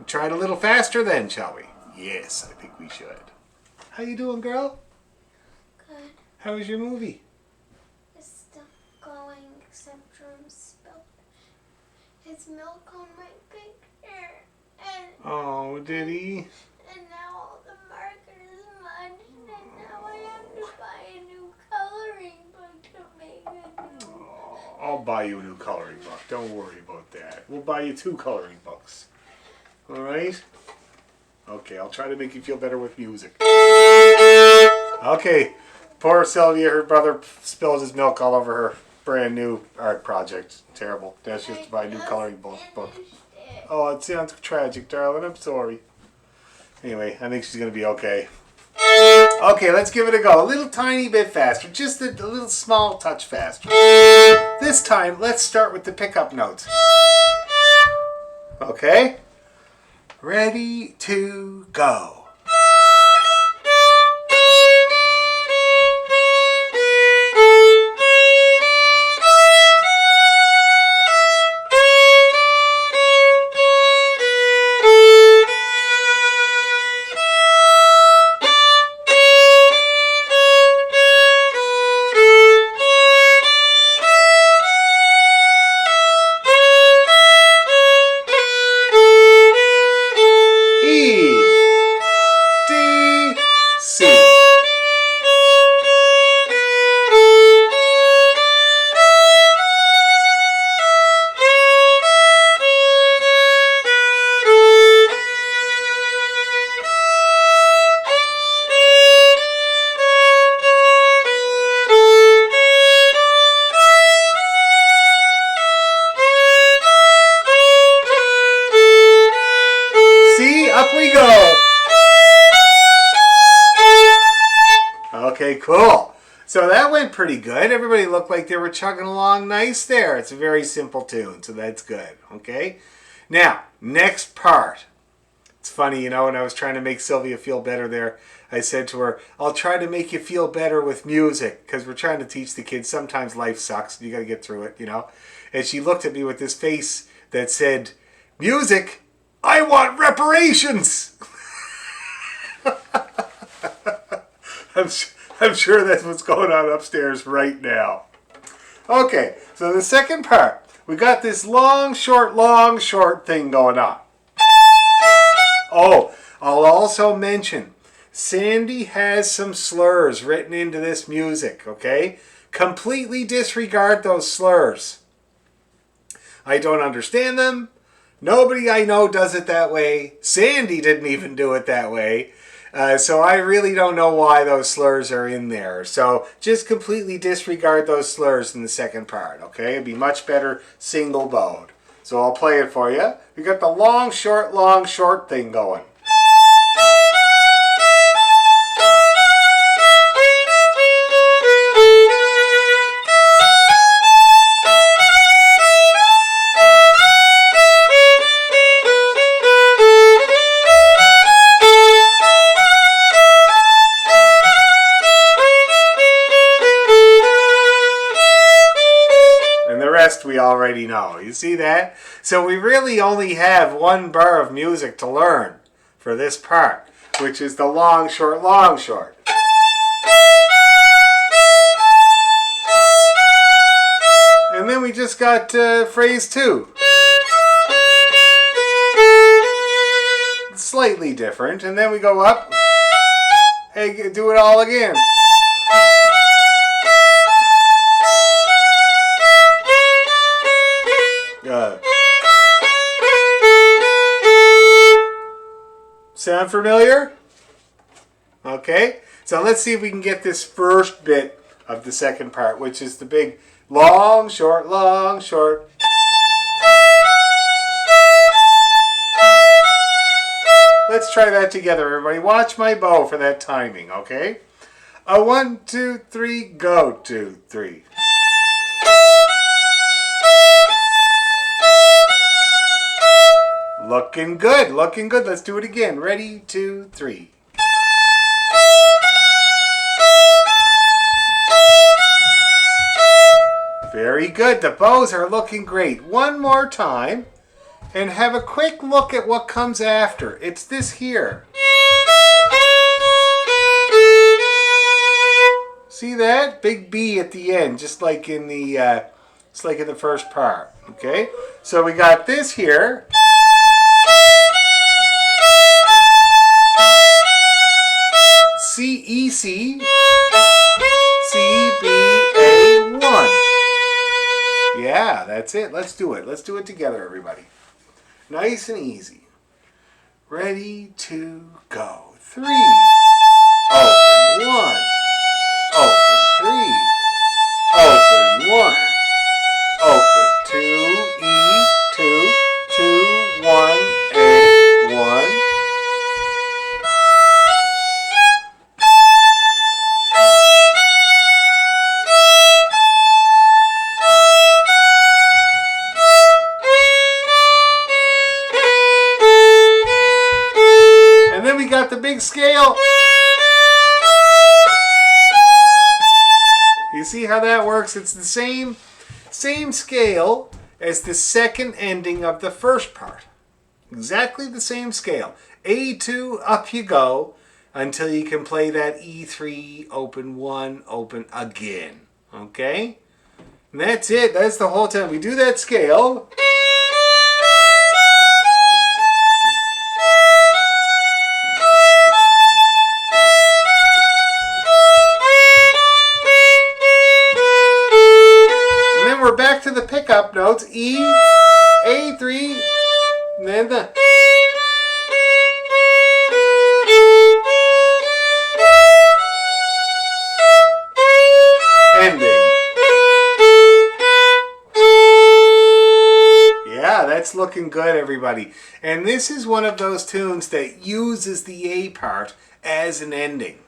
Speaker 1: Try it a little faster then, shall we? Yes, I think we should. How you doing, girl?
Speaker 9: Good.
Speaker 1: How was your movie?
Speaker 9: It's still going, except Jerome spilled his milk on my picture. And,
Speaker 1: Oh, did he?
Speaker 9: and now all the markers smudged, and now I have to buy a new coloring book to make a new.
Speaker 1: Oh, I'll buy you a new coloring book. Don't worry about that. We'll buy you 2 coloring books. All right? Okay, I'll try to make you feel better with music. Okay, poor Sylvia, her brother spilled his milk all over her brand new art project. Terrible. Now she has to buy a new coloring book. Oh, it sounds tragic, darling. I'm sorry. Anyway, I think she's going to be okay. Okay, let's give it a go. A little tiny bit faster. Just a little small touch faster. This time, let's start with the pickup notes. Okay? Ready to go. Up we go. Okay, cool. So that went pretty good. Everybody looked like they were chugging along nice there. It's a very simple tune, so that's good. Okay? Now, next part. It's funny, you know, when I was trying to make Sylvia feel better there, I said to her, I'll try to make you feel better with music, because we're trying to teach the kids sometimes life sucks. You got to get through it, you know? And she looked at me with this face that said, music? I want reparations! I'm sure that's what's going on upstairs right now. Okay, so the second part. We got this long, short thing going on. Oh, I'll also mention, Sandy has some slurs written into this music, okay? Completely disregard those slurs. I don't understand them. Nobody I know does it that way. Sandy didn't even do it that way. So I really don't know why those slurs are in there. So just completely disregard those slurs in the second part, okay? It'd be much better single bowed. So I'll play it for you. We got the long, short thing going. already know. You see that? So we really only have one bar of music to learn for this part, which is the long, short, long, short. And then we just got phrase 2. Slightly different. And then we go up. Hey, do it all again. Sound familiar? Okay, so let's see if we can get this first bit of the second part, which is the big long, short, long, short. Let's try that together, everybody. Watch my bow for that timing, okay? 1, 2, 3, go. 2, 3. Looking good, looking good. Let's do it again. Ready, 2, 3. Very good. The bows are looking great. One more time. And have a quick look at what comes after. It's this here. See that? Big B at the end, just like in the first part. Okay? So we got this here. C, E, C, C, B, A, 1. Yeah, that's it. Let's do it. Let's do it together, everybody. Nice and easy. Ready to go. 3. Open 1. Open 3. Open 1. Open 2. E, 2. 2, 1, A, 1. And then we got the big scale. You see how that works? It's the same scale as the second ending of the first part. Exactly the same scale. A2, up you go until you can play that E3, open 1, open again. Okay? And that's it. That's the whole time. We do that scale. We're back to the pickup notes. E, A3, and then the ending. Yeah, that's looking good, everybody. And this is one of those tunes that uses the A part as an ending.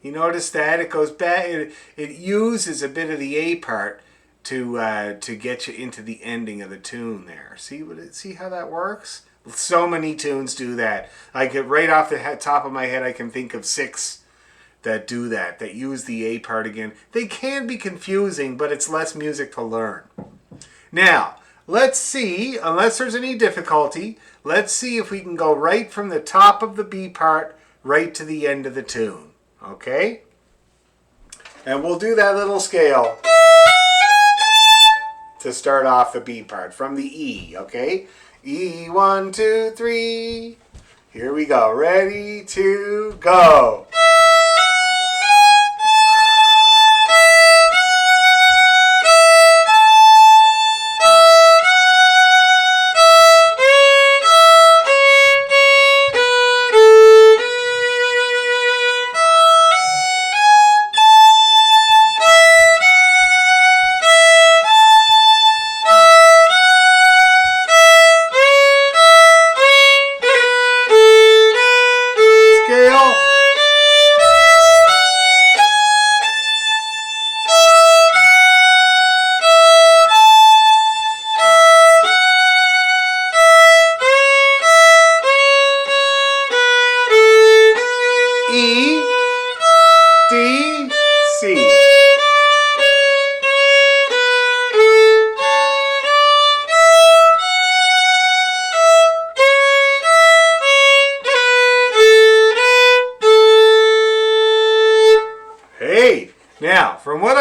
Speaker 1: You notice that? It goes back, it uses a bit of the A part to get you into the ending of the tune there. See how that works? So many tunes do that. I could, right off the top of my head, I can think of 6 that do that use the A part again. They can be confusing, but it's less music to learn. Now, let's see, unless there's any difficulty, let's see if we can go right from the top of the B part right to the end of the tune. Okay? And we'll do that little scale to start off the B part from the E, okay? E, 1, 2, 3. Here we go. Ready to go. Scale.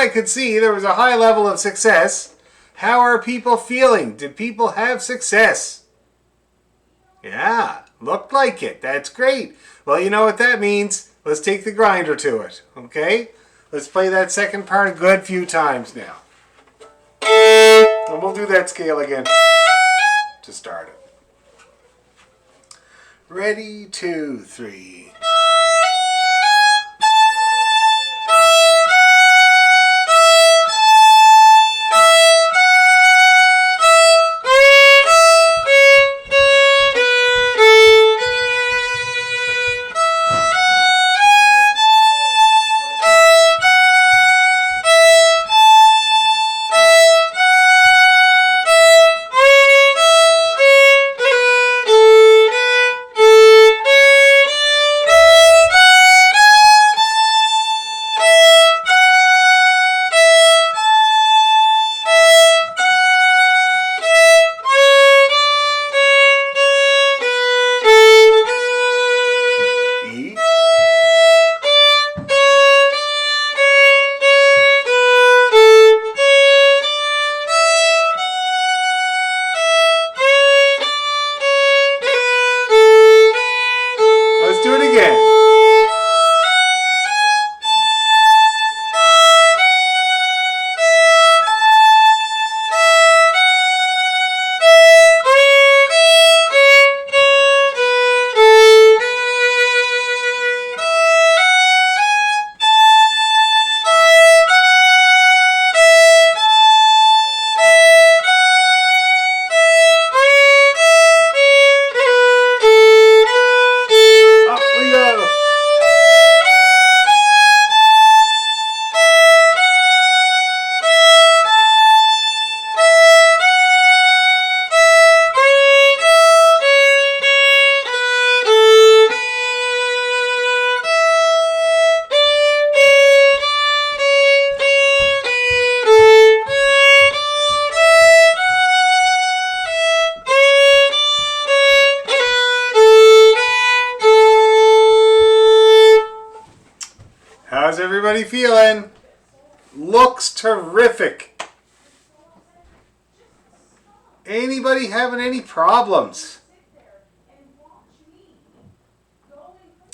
Speaker 1: I could see, there was a high level of success. How are people feeling? Did people have success? Yeah, looked like it. That's great. Well, you know what that means. Let's take the grinder to it, okay? Let's play that second part a good few times now. And we'll do that scale again to start it. Ready, 2, 3. Let's do it again. How's everybody feeling? Looks terrific. Anybody having any problems?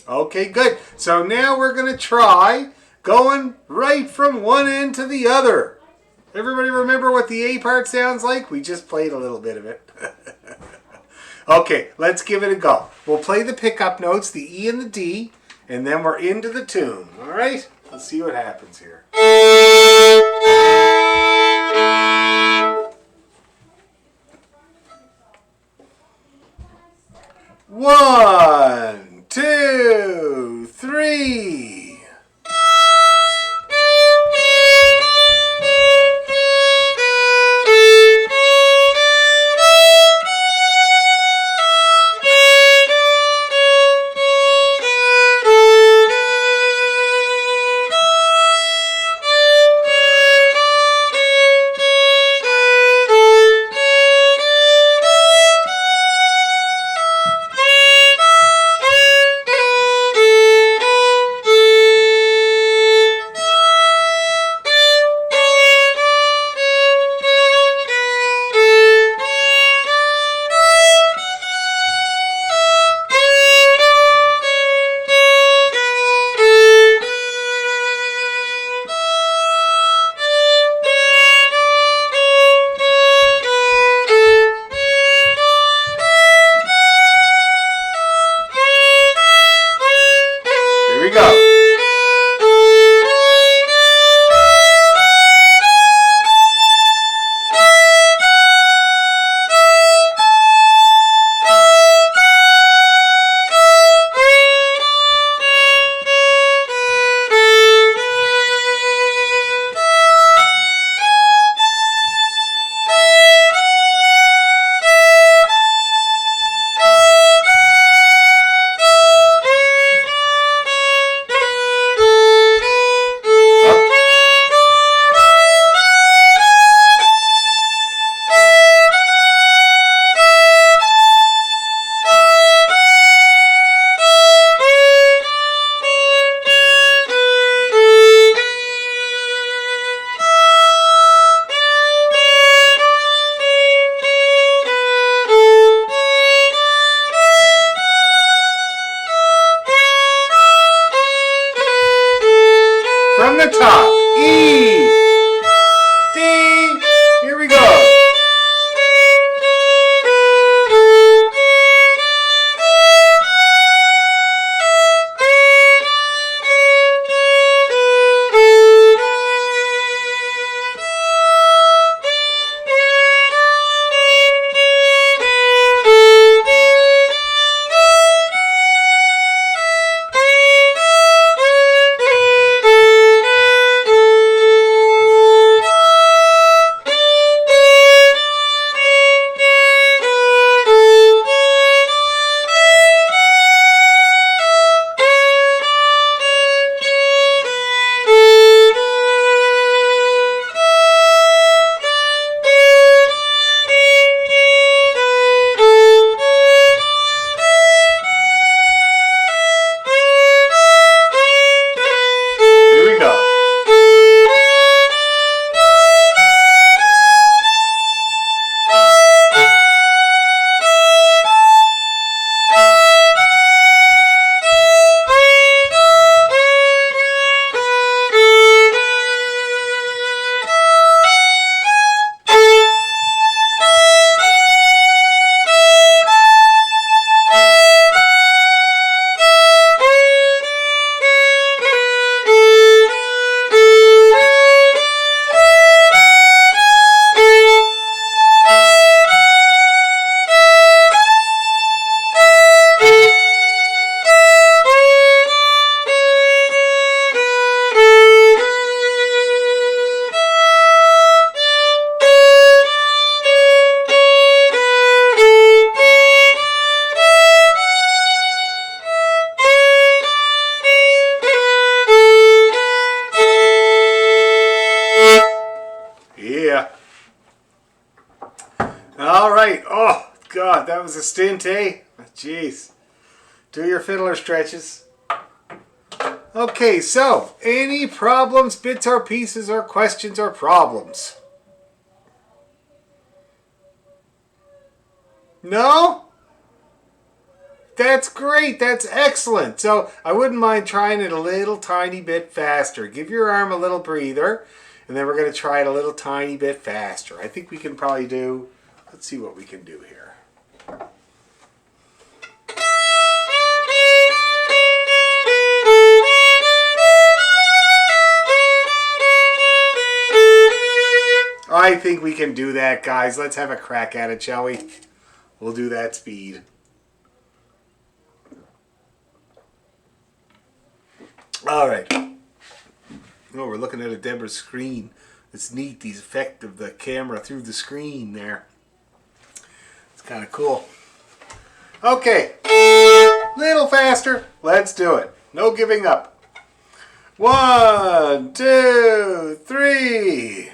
Speaker 1: Okay, good. So now we're going to try going right from one end to the other. Everybody remember what the A part sounds like? We just played a little bit of it. Okay, let's give it a go. We'll play the pickup notes, the E and the D, and then we're into the tune. All right? Let's see what happens here. One, 2, 3. the top. E, D. Here we go. Here we go. Yeah. All right. Oh, God, that was a stint, eh? Jeez. Do your fiddler stretches. Okay, so, any problems, bits or pieces, or questions or problems? No? That's great. That's excellent. So, I wouldn't mind trying it a little tiny bit faster. Give your arm a little breather, and then we're going to try it a little tiny bit faster. I think we can probably do, let's see what we can do here. I think we can do that, guys. Let's have a crack at it, shall we? We'll do that speed. All right. Oh, we're looking at a Deborah's screen. It's neat, the effect of the camera through the screen there. It's kind of cool. Okay. Little faster. Let's do it. No giving up. 1, 2, 3.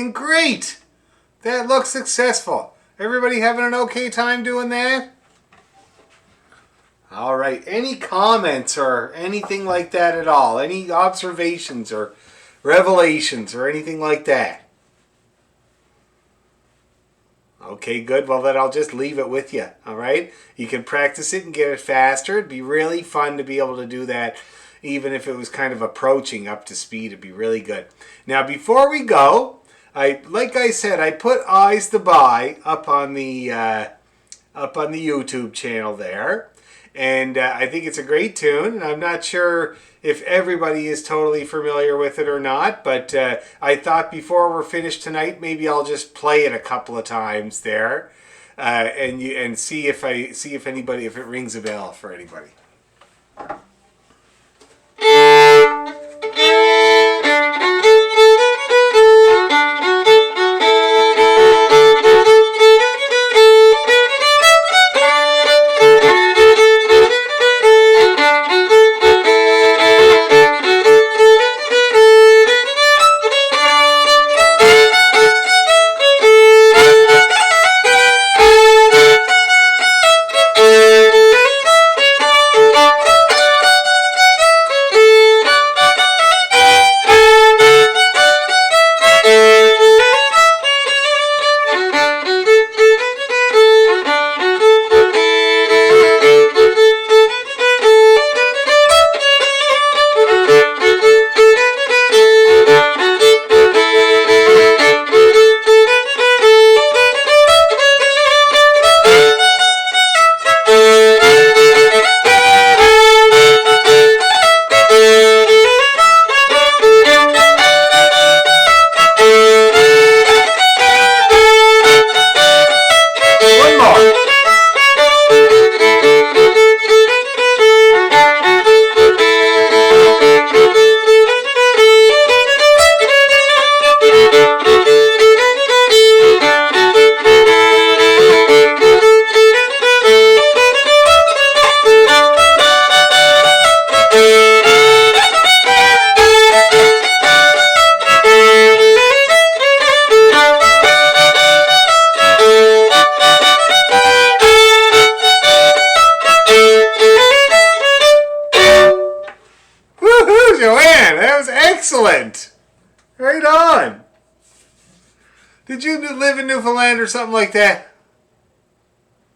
Speaker 1: doing great. That looks successful. Everybody having an okay time doing that? All right. Any comments or anything like that at all? Any observations or revelations or anything like that? Okay, good. Well, then I'll just leave it with you. All right. You can practice it and get it faster. It'd be really fun to be able to do that, even if it was kind of approaching up to speed. It'd be really good. Now, before we go, like I said, I put Eyes to Buy up on the YouTube channel there. And I think it's a great tune, and I'm not sure if everybody is totally familiar with it or not, but I thought before we're finished tonight, maybe I'll just play it a couple of times there, and see if it rings a bell for anybody. Joanne, that was excellent. Right on. Did you live in Newfoundland or something like that?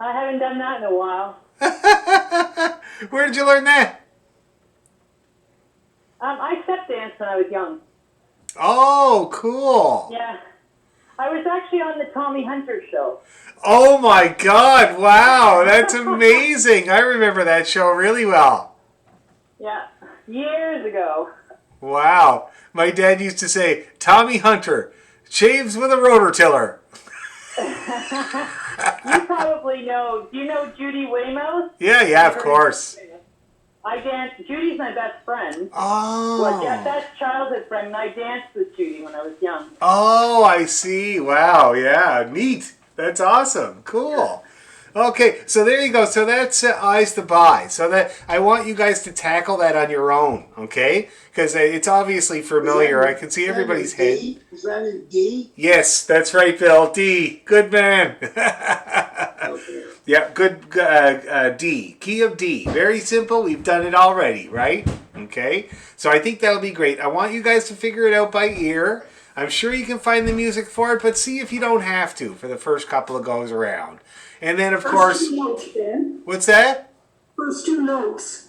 Speaker 8: I haven't done that in a while.
Speaker 1: Where did you learn that?
Speaker 8: I step danced when I was young.
Speaker 1: Oh, cool.
Speaker 8: Yeah. I was actually on the Tommy Hunter show.
Speaker 1: Oh my God, wow, that's amazing. I remember that show really well.
Speaker 8: Yeah. Years ago.
Speaker 1: Wow. My dad used to say, Tommy Hunter, shaves with a rototiller.
Speaker 8: You probably know. Do you know Judy Weymouth?
Speaker 1: Yeah, of course.
Speaker 8: I danced. Judy's my best friend.
Speaker 1: Oh.
Speaker 8: Well, yeah, best childhood friend, and I danced with Judy when I was young.
Speaker 1: Oh, I see. Wow, yeah, neat. That's awesome. Cool. Okay, so there you go. So that's Eyes to Buy. So that I want you guys to tackle that on your own, okay? Because it's obviously familiar. I can see everybody's head.
Speaker 7: Is that in D?
Speaker 1: Yes, that's right, Bill. D. Good man.
Speaker 7: Okay.
Speaker 1: Yeah, good. D. Key of D. Very simple. We've done it already, right? Okay. So I think that'll be great. I want you guys to figure it out by ear. I'm sure you can find the music for it, but see if you don't have to for the first couple of goes around. And then, of course...
Speaker 5: First 2 notes, Ben.
Speaker 1: What's that?
Speaker 5: First 2 notes.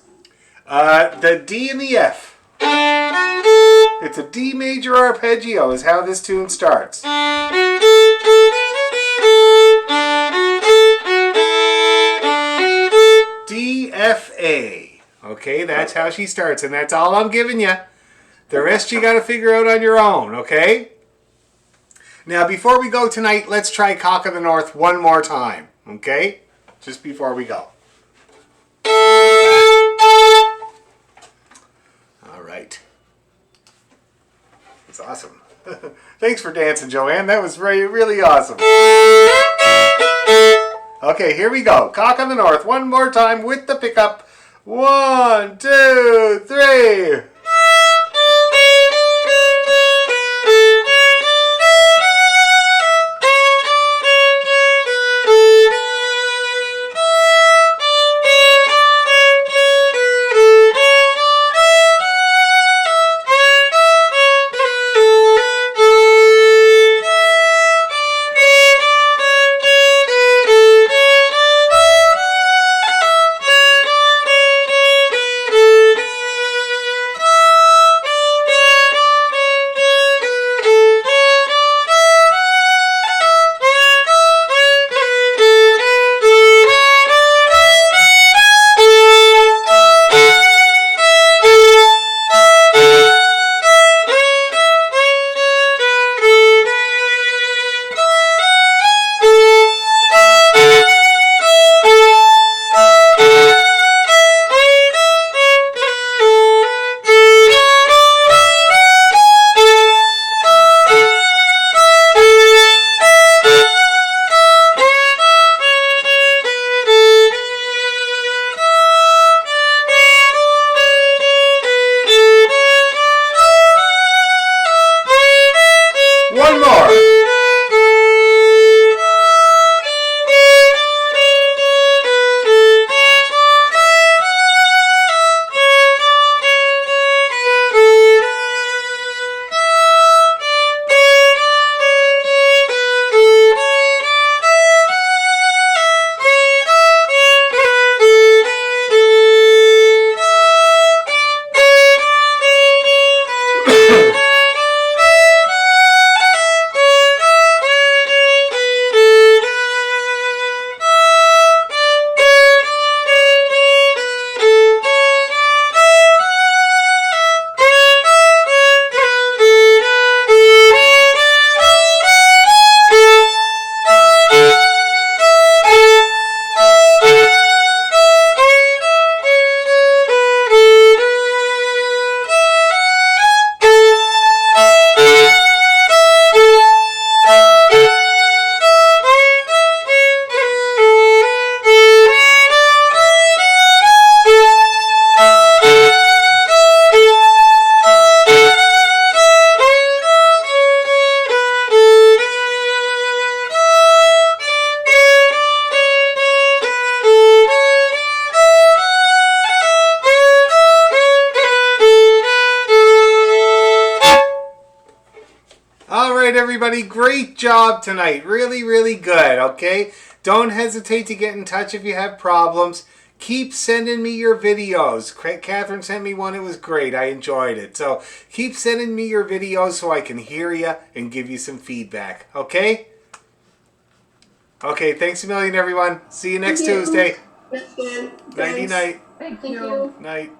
Speaker 1: The D and the F. It's a D major arpeggio is how this tune starts. D, F, A. Okay, that's how she starts, and that's all I'm giving you. The rest you got to figure out on your own, okay? Now, before we go tonight, let's try Cock of the North one more time, okay? Just before we go. All right. That's awesome. Thanks for dancing, Joanne. That was really awesome. Okay, here we go. Cock of the North one more time with the pickup. 1, 2, 3. everybody. Great job tonight. Really, really good, okay? Don't hesitate to get in touch if you have problems. Keep sending me your videos. Catherine sent me one. It was great. I enjoyed it. So keep sending me your videos so I can hear you and give you some feedback, okay? Okay, thanks a million, everyone. See you next Tuesday.
Speaker 6: That's good.
Speaker 1: Nighty night.
Speaker 3: Thank
Speaker 6: Thank
Speaker 3: you.
Speaker 6: you.
Speaker 1: Night.